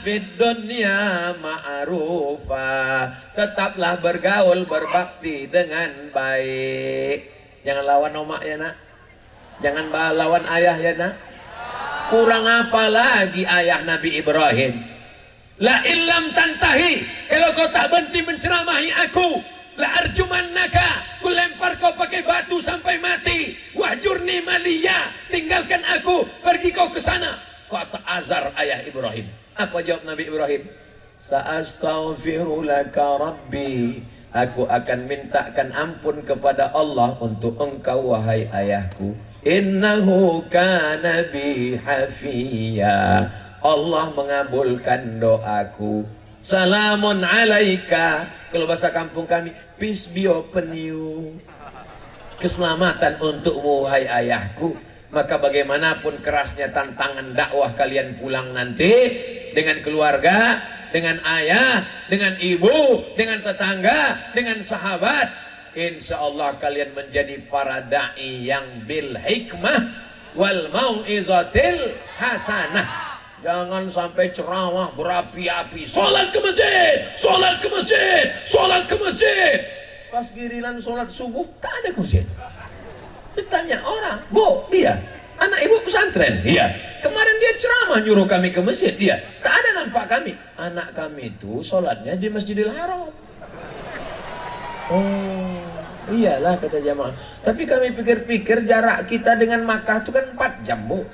Speaker 1: fid dunya ma'rufa. Tetaplah bergaul, berbakti dengan baik. Jangan lawan oma ya nak. Jangan lawan ayah ya nak. Kurang apa lagi ayah Nabi Ibrahim? La illam tantahi, kalau kau tak berhenti menceramahi aku, la arjumannaka, ku lempar kau pakai batu sampai mati. Wahjurni maliya, tinggalkan aku, pergi kau ke sana. Kata azar ayah Ibrahim. Apa jawab Nabi Ibrahim? Sa'astaghfiru laka rabbi, aku akan mintakan ampun kepada Allah untuk engkau wahai ayahku. Innahu kana bi hafiya, Allah mengabulkan doaku. Salamun alaika, kalau bahasa kampung kami, peace be upon you, keselamatan untukmu wahai ayahku. Maka bagaimanapun kerasnya tantangan dakwah kalian pulang nanti, dengan keluarga, dengan ayah, dengan ibu, dengan tetangga, dengan sahabat, insya Allah kalian menjadi para da'i yang bil hikmah wal mau'izatil hasanah. Jangan sampai ceramah berapi-api, sholat ke masjid, sholat ke masjid, sholat ke masjid. Pas giliran sholat subuh tak ada ke masjid. Ditanya orang, Bu, dia anak ibu pesantren? Iya. Kemarin dia ceramah nyuruh kami ke masjid. Dia tak ada nampak kami. Anak kami itu sholatnya di Masjidil Haram. Oh, iyalah kata jamaah. Tapi kami pikir-pikir jarak kita dengan Makkah itu kan 4 jam, Bu.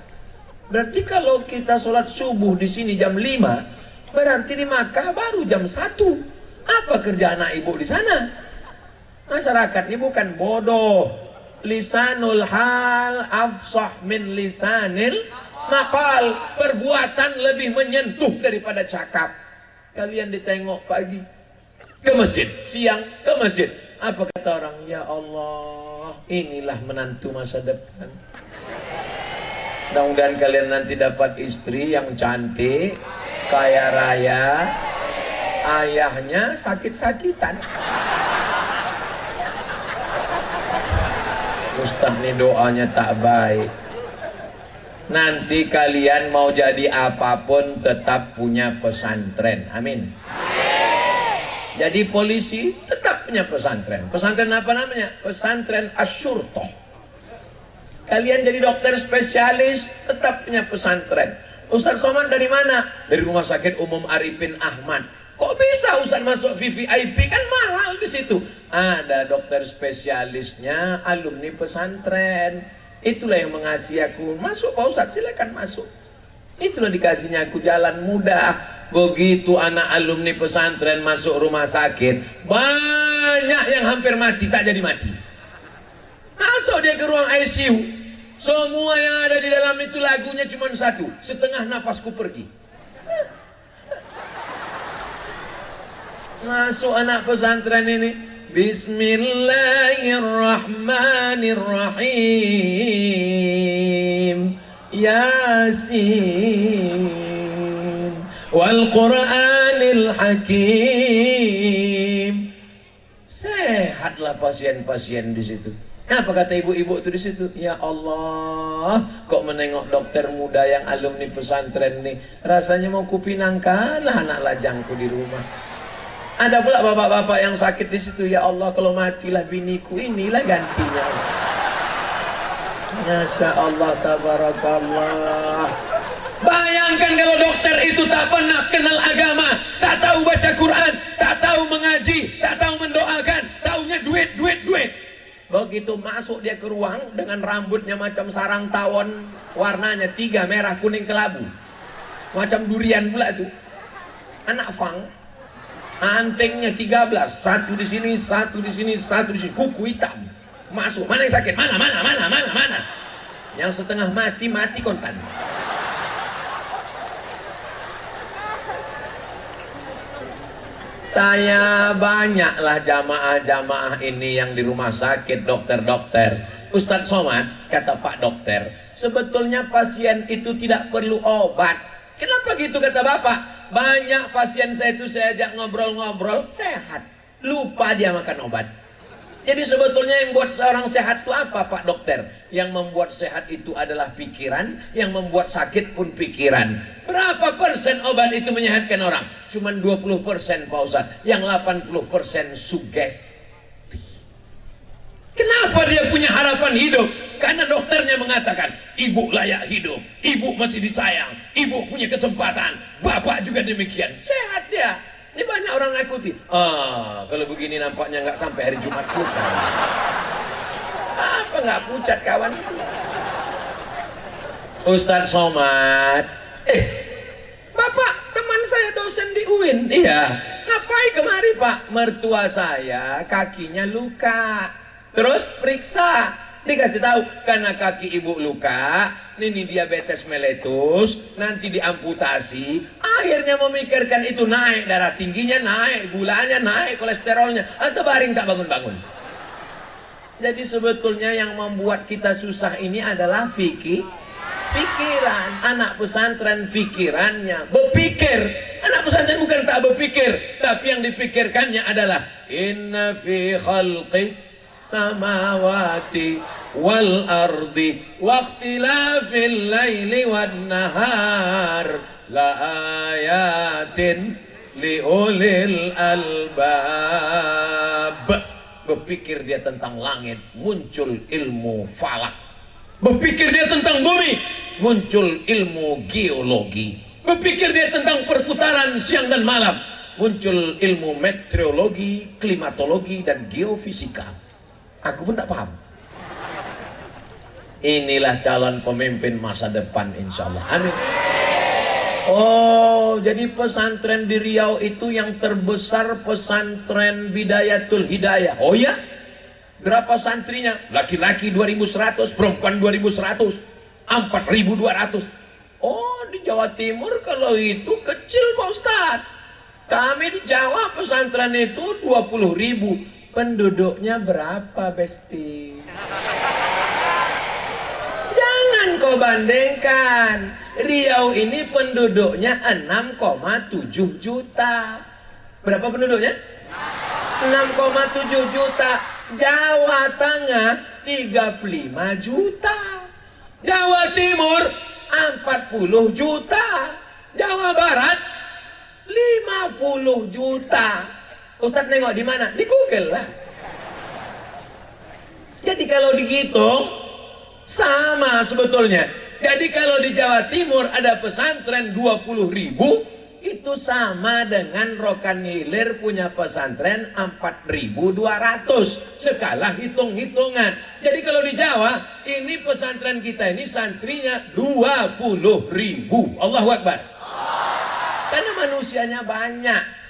Speaker 1: Berarti kalau kita sholat subuh di sini jam 5, berarti di Makkah baru jam 1. Apa kerja anak ibu di sana? Masyarakat ini bukan bodoh. Lisanul hal afsah min lisanil maqal. Perbuatan lebih menyentuh daripada cakap. Kalian ditengok pagi ke masjid, siang ke masjid. Apa kata orang? Ya Allah, inilah menantu masa depan. Mudah-mudahan kalian nanti dapat istri yang cantik, kaya raya, ayahnya sakit-sakitan. Ustaz nih doanya tak baik. Nanti kalian mau jadi apapun tetap punya pesantren. Amin. Jadi polisi tetap punya pesantren. Pesantren apa namanya? Pesantren Asyurtoh. Kalian jadi dokter spesialis tetap punya pesantren. Ustaz Somad dari mana? Dari Rumah Sakit Umum Arifin Ahmad. Kok bisa Ustaz masuk VVIP? Kan mahal di situ. Ada dokter spesialisnya, alumni pesantren. Itulah yang mengasihi aku. Masuk Pak Ustaz, silakan masuk. Itulah dikasihnya aku jalan mudah. Begitu anak alumni pesantren masuk rumah sakit, banyak yang hampir mati, tak jadi mati. Masuk dia ke ruang ICU. Semua yang ada di dalam itu lagunya cuma satu, setengah napasku pergi. Masuk anak pesantren ini, Bismillahirrahmanirrahim, Yasin, wal Qur'anil Hakim. Sehatlah pasien-pasien di situ. Apa kata ibu-ibu itu di situ? Ya Allah, kok menengok dokter muda yang alumni pesantren nih, rasanya mau kupinangkan lah anak lajangku di rumah. Ada pula bapak-bapak yang sakit di situ. Ya Allah, kalau matilah biniku, inilah gantinya. Masya Allah, tabarakallah. Bayangkan kalau dokter itu tak pernah kenal agama, tak tahu baca Quran, tak tahu mengaji, tak tahu mendoakan, taunya duit, duit, duit. Begitu masuk dia ke ruang dengan rambutnya macam sarang tawon, warnanya 3 merah kuning kelabu, macam durian pula itu. Anak fang, antingnya 13, satu di sini, satu di sini, satu di sini, kuku hitam. Masuk, mana yang sakit? Mana? Yang setengah mati, mati kontan. Saya banyaklah jamaah-jamaah ini yang di rumah sakit, dokter-dokter. Ustadz Somad, kata Pak Dokter, sebetulnya pasien itu tidak perlu obat. Kenapa gitu kata Bapak? Banyak pasien saya itu saya ajak ngobrol-ngobrol, sehat. lupa dia makan obat. Jadi sebetulnya yang buat seorang sehat itu apa, Pak Dokter? Yang membuat sehat itu adalah pikiran, yang membuat sakit pun pikiran. Berapa persen obat itu menyehatkan orang? Cuman 20% Pak Ustadz. Yang 80% sugesti. Kenapa dia punya harapan hidup? Karena dokternya mengatakan, ibu layak hidup, ibu masih disayang, ibu punya kesempatan, bapak juga demikian. Sehat dia. Ini banyak orang ikuti. Kalau begini nampaknya nggak sampai hari Jumat selesai. Apa nggak pucat kawan itu? Ustadz Somad, bapak teman saya dosen di UIN. Iya. Ngapain kemari Pak? Mertua saya kakinya luka. Terus periksa. Dikasih tahu karena kaki ibu luka, ini diabetes meletus, nanti diamputasi. Akhirnya memikirkan itu naik, darah tingginya naik, gulanya naik, kolesterolnya, atau baring tak bangun-bangun. Jadi sebetulnya yang membuat kita susah ini adalah pikiran. Anak pesantren pikirannya berpikir. Anak pesantren bukan tak berpikir, tapi yang dipikirkannya adalah inna fi khalqis samawati wal ardi waqtilafil laili wan nahar la ayatin liulil albab. Berpikir dia tentang langit, muncul ilmu falak. Berpikir dia tentang bumi, muncul ilmu geologi. Berpikir dia tentang perputaran siang dan malam, muncul ilmu meteorologi, klimatologi dan geofisika. Aku pun tak paham. Inilah calon pemimpin masa depan insya Allah. Amin. Oh, jadi pesantren di Riau itu yang terbesar pesantren Bidayatul Hidayah. Oh ya? Berapa santrinya? Laki-laki 2100, perempuan 2100, 4200. Oh, di Jawa Timur kalau itu kecil Pak Ustadz. Kami di Jawa pesantren itu 20.000. Penduduknya berapa, Besti? Jangan kau bandingkan. Riau ini penduduknya 6,7 juta. Berapa penduduknya? 6,7 juta. Jawa Tengah 35 juta. Jawa Timur 40 juta. Jawa Barat 50 juta. Ustadz nengok di mana? Di Google lah. Jadi kalau dihitung sama sebetulnya. Jadi kalau di Jawa Timur ada pesantren 20.000, itu sama dengan Rokan Hilir punya pesantren 4.200. Skala hitung-hitungan. Jadi kalau di Jawa, ini pesantren kita ini santrinya 20.000. Allahu Akbar. Karena manusianya banyak.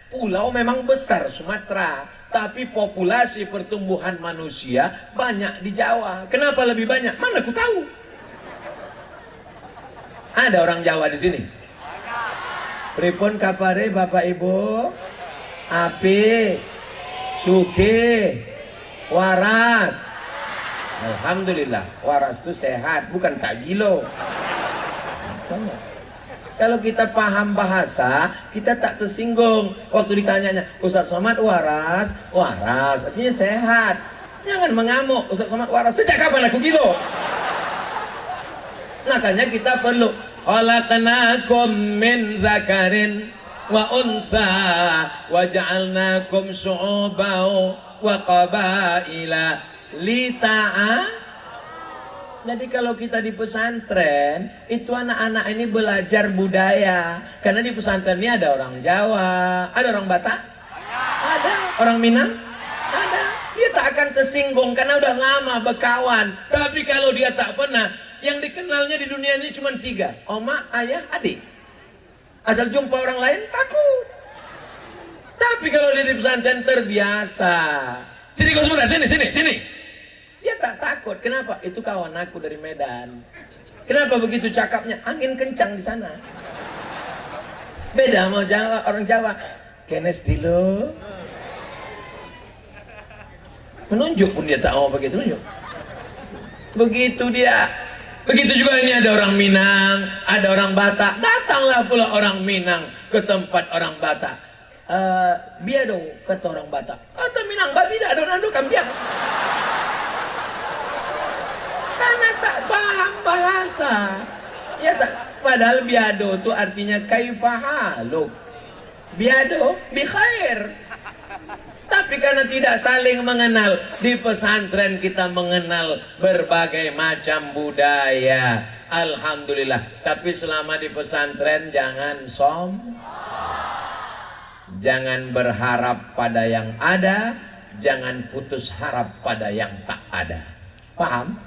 Speaker 1: Pulau memang besar Sumatera, tapi populasi pertumbuhan manusia banyak di Jawa. Kenapa lebih banyak? Mana aku tahu. Ada orang Jawa di sini. Pripun kapare Bapak Ibu? Api, suki, waras. Alhamdulillah, waras itu sehat, bukan tak gilo. Banyak. Kalau kita paham bahasa, kita tak tersinggung. Waktu ditanyanya, Ustadz Somad waras, waras, artinya sehat. Jangan mengamuk, Ustadz Somad waras. Sejak kapan aku gilo? Makanya kita perlu khalaqnakum min zakarin wa unsa wa ja'alnakum syu'uban wa qabaila lita'a. Jadi kalau kita di pesantren, itu anak-anak ini belajar budaya. Karena di pesantren ini ada orang Jawa, ada orang Batak, ada orang Minang, ada. Dia tak akan tersinggung karena udah lama berkawan. Tapi kalau dia tak pernah, yang dikenalnya di dunia ini cuma 3. Oma, ayah, adik. Asal jumpa orang lain, takut. Tapi kalau dia di pesantren terbiasa. Sini kau sebentar, sini. Dia tak takut. Kenapa? Itu kawan aku dari Medan. Kenapa begitu cakapnya? Angin kencang di sana. Beda sama Jawa, orang Jawa. Kenes dulu. Menunjuk pun dia tak mau begitu menunjuk. Begitu dia. Begitu juga ini ada orang Minang, ada orang Batak. Datanglah pula orang Minang ke tempat orang Batak.
Speaker 2: Biado, kata orang Batak. Kata Minang, babi dah nando kambiang. Karena tak paham bahasa. Ya tak, padahal biado itu artinya kaifahaluk. Biado bi khair. Tapi karena tidak saling mengenal, di pesantren kita mengenal berbagai macam budaya. Alhamdulillah. Tapi selama di pesantren jangan jangan berharap pada yang ada, jangan putus harap pada yang tak ada. Paham?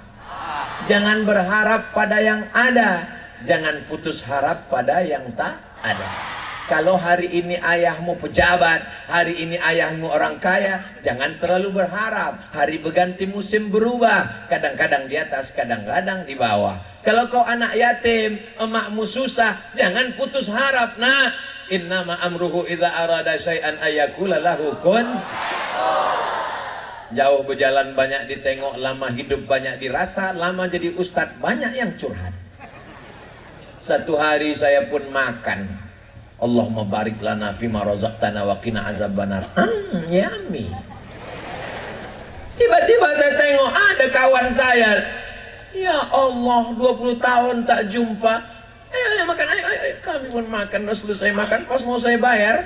Speaker 2: Jangan berharap pada yang ada, jangan putus harap pada yang tak ada. Kalau hari ini ayahmu pejabat, hari ini ayahmu orang kaya, jangan terlalu berharap. Hari berganti musim berubah, kadang-kadang di atas, kadang-kadang di bawah. Kalau kau anak yatim, emakmu susah, jangan putus harap. Nah, innama amruhu idza arada syai'an ayakula lahu kun. Jauh berjalan banyak ditengok, lama hidup banyak dirasa, lama jadi ustadz banyak yang curhat. Satu hari saya pun makan. Allahumma barik lana fima razaqtana wa qina azabannar. Yummy. Tiba-tiba saya tengok ada kawan saya. Ya Allah, 20 tahun tak jumpa. Ayo makan, ayo. Kami pun makan, udah selesai makan. Pas mau saya bayar,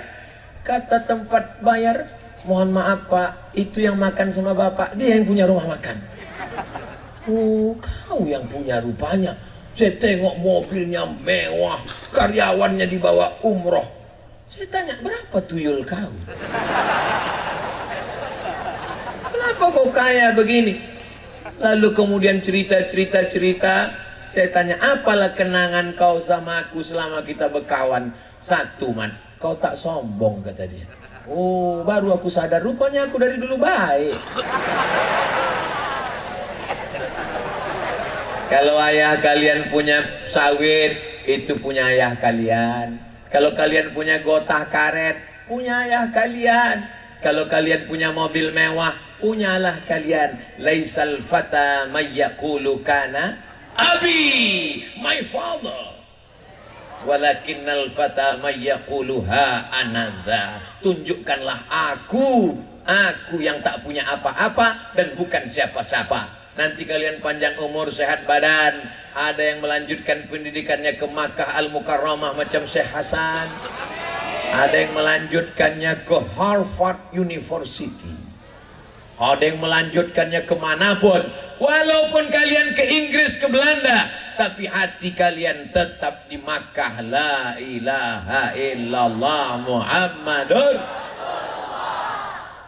Speaker 2: kata tempat bayar, mohon maaf Pak, itu yang makan sama Bapak, dia yang punya rumah makan. Oh, kau yang punya rupanya. Saya tengok mobilnya mewah, karyawannya dibawa umroh. Saya tanya, berapa tuyul kau? Kenapa kau kaya begini? Lalu kemudian cerita. Saya tanya, apalah kenangan kau sama aku selama kita berkawan? Satu, Man, kau tak sombong, kata dia. Oh, baru aku sadar, rupanya aku dari dulu baik. Kalau ayah kalian punya sawit, itu punya ayah kalian. Kalau kalian punya gotah karet, punya ayah kalian. Kalau kalian punya mobil mewah, punyalah kalian. Laisal fata may yaqulu kana abi, my father. Walakinnal fata may yaqulu ha anadha. Tunjukkanlah aku yang tak punya apa-apa dan bukan siapa-siapa. Nanti kalian panjang umur, sehat badan. Ada yang melanjutkan pendidikannya ke Makkah Al-Mukarramah macam Syekh Hasan. Ada yang melanjutkannya ke Harvard University. Ada yang melanjutkannya kemanapun. Walaupun kalian ke Inggris, ke Belanda, tapi hati kalian tetap di Makkah. La ilaha illallah Muhammadur.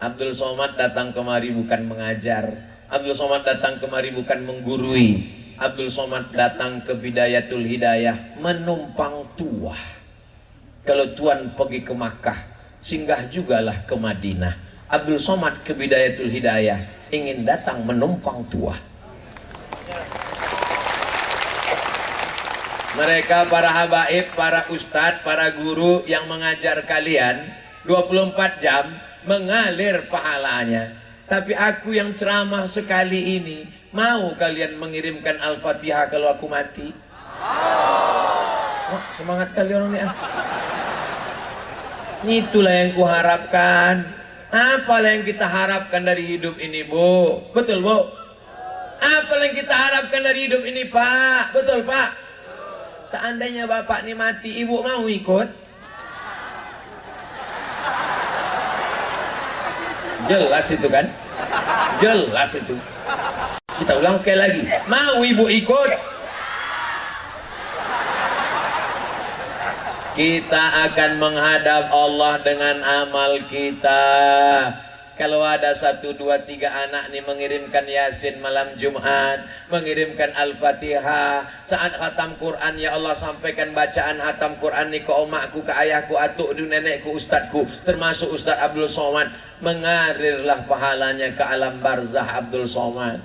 Speaker 2: Abdul Somad datang kemari bukan mengajar. Abdul Somad datang kemari bukan menggurui. Abdul Somad datang ke Bidayatul Hidayah menumpang tuah. Kalau tuan pergi ke Makkah, singgah jugalah ke Madinah. Abdul Somad ke Bidayatul Hidayah ingin datang menumpang tuah. Mereka para habaib, para ustadz, para guru yang mengajar kalian 24 jam mengalir pahalanya. Tapi aku yang ceramah sekali ini, mau kalian mengirimkan Al-Fatihah kalau aku mati? Oh, semangat kali orang ini. Itulah yang kuharapkan. Apalah yang kita harapkan dari hidup ini, Bu? Betul, Bu? Apalah yang kita harapkan dari hidup ini, Pak? Betul, Pak? Seandainya Bapak ini mati, Ibu mau ikut? Jelas itu kan? Jelas itu. Kita ulang sekali lagi. Mau ibu ikut? Kita akan menghadap Allah dengan amal kita. Kalau ada 1, 2, 3 anak nih mengirimkan Yasin malam Jumat, mengirimkan Al-Fatihah, saat khatam Quran, ya Allah sampaikan bacaan khatam Quran nih ke omakku, ke ayahku, atuk, nenekku, ustadku, termasuk Ustadz Abdul Somad, mengalirlah pahalanya ke alam barzah Abdul Somad.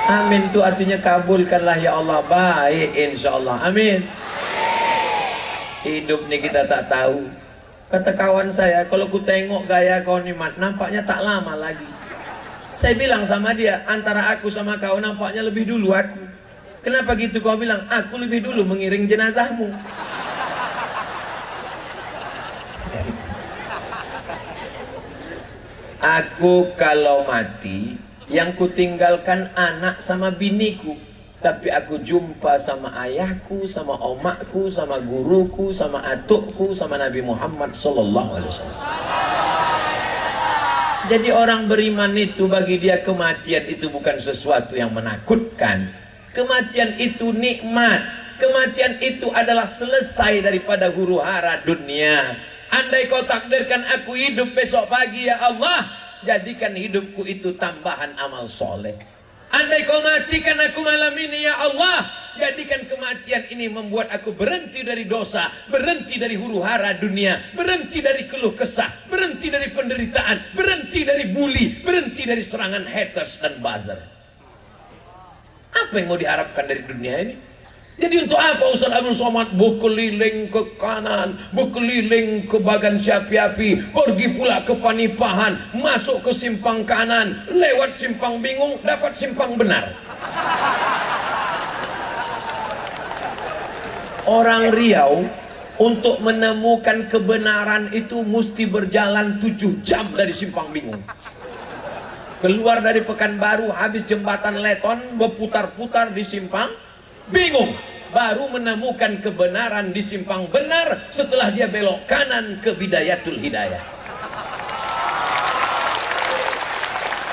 Speaker 2: Amin, itu artinya kabulkanlah ya Allah, baik insyaallah. Amin. Hidup nih kita tak tahu. Kata kawan saya, kalau ku tengok gaya kau ni Mat, nampaknya tak lama lagi. Saya bilang sama dia, antara aku sama kau nampaknya lebih dulu aku. Kenapa gitu kau bilang? Aku lebih dulu mengiring jenazahmu. Aku kalau mati, yang kutinggalkan anak sama biniku. Tapi aku jumpa sama ayahku, sama omakku, sama guruku, sama atukku, sama Nabi Muhammad sallallahu alaihi wasallam. Jadi orang beriman itu, bagi dia kematian itu bukan sesuatu yang menakutkan. Kematian itu nikmat. Kematian itu adalah selesai daripada huru-hara dunia. Andai kau takdirkan aku hidup besok pagi, ya Allah, jadikan hidupku itu tambahan amal soleh. Andai kau matikan aku malam ini, ya Allah, jadikan kematian ini membuat aku berhenti dari dosa, berhenti dari huru-hara dunia, berhenti dari keluh kesah, berhenti dari penderitaan, berhenti dari bully, berhenti dari serangan haters dan buzzer. Apa yang mau diharapkan dari dunia ini? Jadi untuk apa Ustaz Abdul Somad berkeliling ke kanan, berkeliling ke Bagan Siapi-api, pergi pula ke Panipahan, masuk ke simpang kanan, lewat simpang bingung, dapat simpang benar. Orang Riau untuk menemukan kebenaran itu mesti berjalan 7 jam dari simpang bingung. Keluar dari Pekanbaru, habis jembatan Leton, berputar-putar di simpang bingung, baru menemukan kebenaran di simpang benar setelah dia belok kanan ke Bidayatul Hidayah.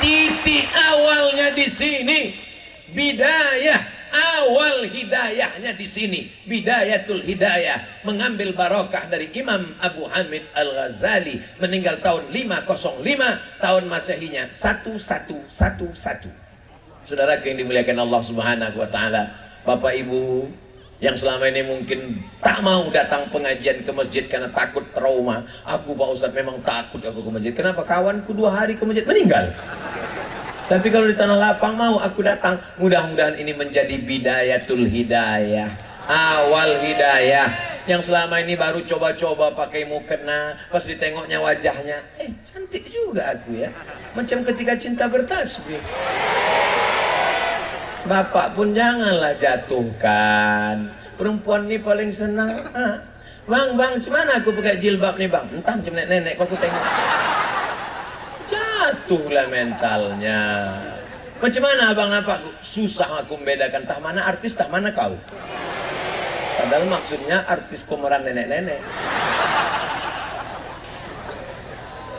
Speaker 2: Titik awalnya di sini, bidayah, awal hidayahnya di sini, Bidayatul Hidayah, mengambil barokah dari Imam Abu Hamid Al-Ghazali, meninggal tahun 505, tahun Masehinya 1111. Saudara yang dimuliakan Allah Subhanahu wa taala, Bapak Ibu yang selama ini mungkin tak mau datang pengajian ke masjid karena takut trauma. Aku Pak Ustadz memang takut aku ke masjid. Kenapa? Kawanku 2 hari ke masjid meninggal. Tapi kalau di tanah lapang mau aku datang. Mudah-mudahan ini menjadi bidayatul hidayah, awal hidayah. Yang selama ini baru coba-coba pakai mukena, pas ditengoknya wajahnya, cantik juga aku ya, macam ketika cinta bertasbih. Bapak pun janganlah jatuhkan. Perempuan ini paling senang. Bang, cuman aku pakai jilbab nih bang? Entah macam nenek-nenek kok aku tengok. Jatuhlah mentalnya. Macam mana abang nampak? Susah aku membedakan tah mana artis, tah mana kau. Padahal maksudnya artis pemeran nenek-nenek.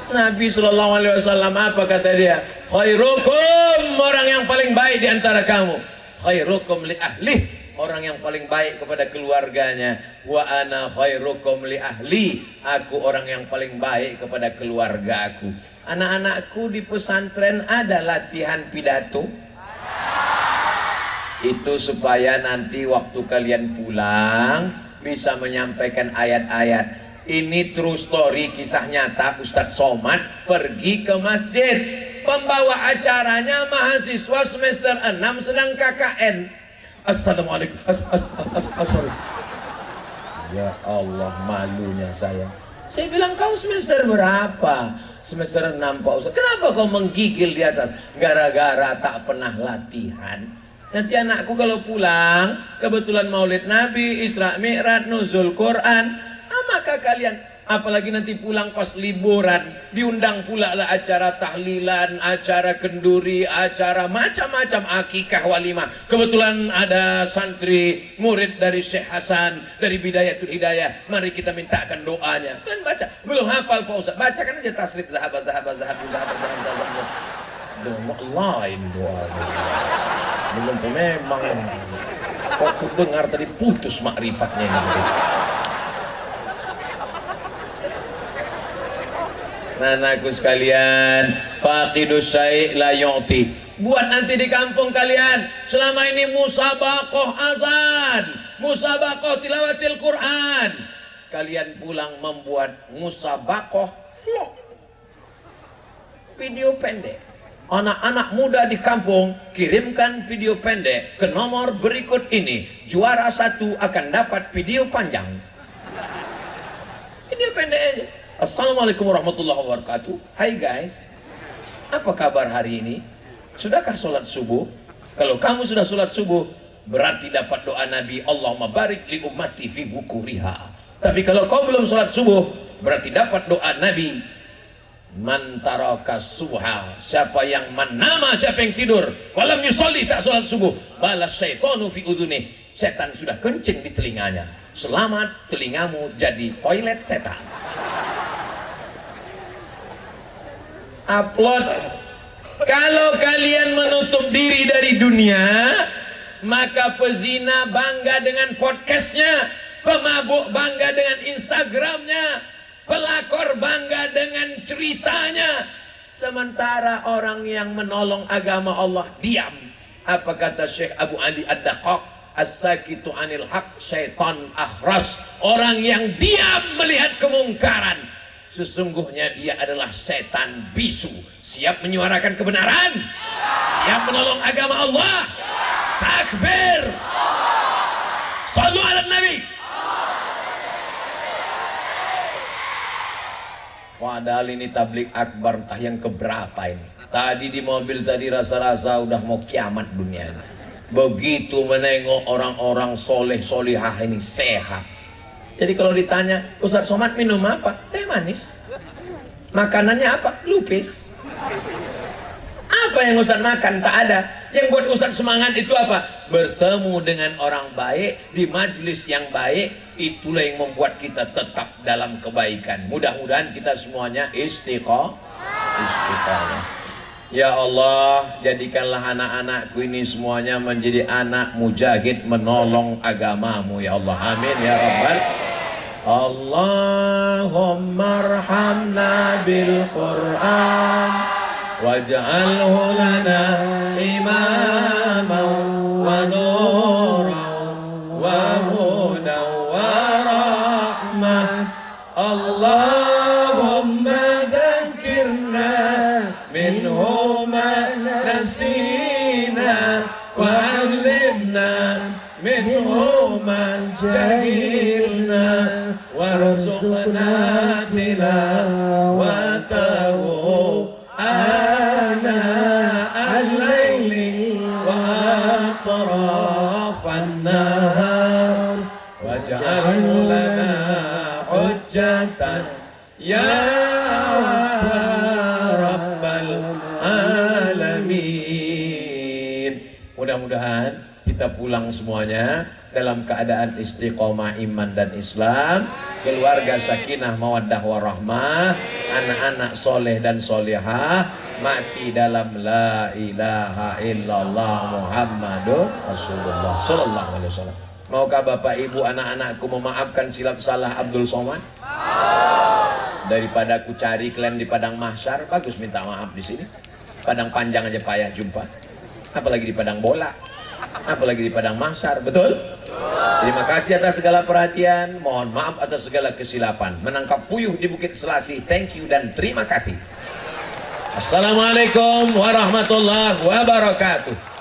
Speaker 2: Nabi SAW apa kata dia? Khairukum, orang yang paling baik di antara kamu. Khairukum li ahli, orang yang paling baik kepada keluarganya. Wa ana khairukum li ahli, aku orang yang paling baik kepada keluarga aku. Anak-anakku di pesantren ada latihan pidato. Itu supaya nanti waktu kalian pulang bisa menyampaikan ayat-ayat. Ini true story, kisah nyata. Ustadz Somad pergi ke masjid, pembawa acaranya mahasiswa semester 6 sedang KKN. Assalamualaikum. Ya Allah, malunya saya. Saya bilang, kau semester berapa? Semester 6 Pak Ustadz. Kenapa kau menggigil di atas? Gara-gara tak pernah latihan. Nanti anakku kalau pulang, kebetulan Maulid Nabi, Isra Mi'raj, Nuzul Quran, maka kalian, apalagi nanti pulang pas liburan, diundang pula lah acara tahlilan, acara kenduri, acara macam-macam, akikah, walimah. Kebetulan ada santri murid dari Syekh Hasan dari Bidayatul Hidayah, mari kita mintakan doanya. Kalian baca, belum hafal Pak Ustaz, bacakan aja tasrif sahabat lain doa. Belum memang kok aku dengar tadi putus makrifatnya ini. Anakku sekalian, faqidus syai' la yu'ti. Buat nanti di kampung kalian, selama ini musabaqah azan, musabaqah tilawatil Quran. Kalian pulang membuat musabaqah vlog, video pendek. Anak-anak muda di kampung kirimkan video pendek ke nomor berikut ini. Juara 1 akan dapat video panjang. Video pendek aja. Assalamualaikum warahmatullahi wabarakatuh. Hai guys, apa kabar hari ini? Sudahkah sholat subuh? Kalau kamu sudah sholat subuh, berarti dapat doa Nabi, Allahumma barik li ummati fi bukuriha. Tapi kalau kau belum sholat subuh, berarti dapat doa Nabi,
Speaker 1: Man taraka subha, siapa yang manama, siapa yang tidur walam yusolli, tak sholat subuh, balas syaitanu fi udhuni, setan sudah kencing di telinganya. Selamat, telingamu jadi toilet setan. Upload. Kalau kalian menutup diri dari dunia, maka pezina bangga dengan podcastnya, pemabuk bangga dengan Instagramnya, pelakor bangga dengan ceritanya. Sementara orang yang menolong agama Allah diam. Apa kata Syekh Abu Ali Ad-Daqaq? As-sakitu anil haq syaitan akhras. Orang yang diam melihat kemungkaran, sesungguhnya dia adalah setan bisu. Siap menyuarakan kebenaran, siap menolong agama Allah. Takbir. Sallu ala Nabi. Padahal ini tablik akbar entah yang keberapa ini. Tadi di mobil tadi rasa-rasa udah mau kiamat dunia ini. Begitu menengok orang-orang soleh solihah ini sehat. Jadi kalau ditanya, Ustaz Somad minum apa? Teh manis. Makanannya apa? Lupis. Apa yang Ustaz makan? Tak ada. Yang buat Ustaz semangat itu apa? Bertemu dengan orang baik di majelis yang baik. Itulah yang membuat kita tetap dalam kebaikan. Mudah-mudahan kita semuanya istiqomah. Ya Allah, jadikanlah anak-anakku ini semuanya menjadi anak mujahid menolong agamamu ya Allah. Amin ya Rabbal. Allahumma arhamna bil Qur'an waj'alhu lana imaman wa nuran wa hudan wa rahmah. Allahumma dzakirna minhu ma nasina wa 'allimna minhu ma jahilna warzuqna tilawatahu ana al-laili wa atrafan nahar waj'al lana hujjatan ya rabbal alamin. Mudah-mudahan kita pulang semuanya dalam keadaan istiqomah iman dan Islam, keluarga sakinah mawaddah warahmah, anak-anak soleh dan solehah, mati dalam la ilaha illallah Muhammadur Rasulullah sallallahu alaihi wasallam. Maukah Bapak Ibu anak-anakku memaafkan silap salah Abdul Somad? Daripada aku cari kalian di padang mahsyar, bagus minta maaf di sini. Padang panjang aja payah jumpa, apalagi di padang bola, apalagi di padang mahsyar. Betul? Terima kasih atas segala perhatian, mohon maaf atas segala kesilapan. Menangkap puyuh di Bukit Selasi. Thank you dan terima kasih. Assalamualaikum warahmatullahi wabarakatuh.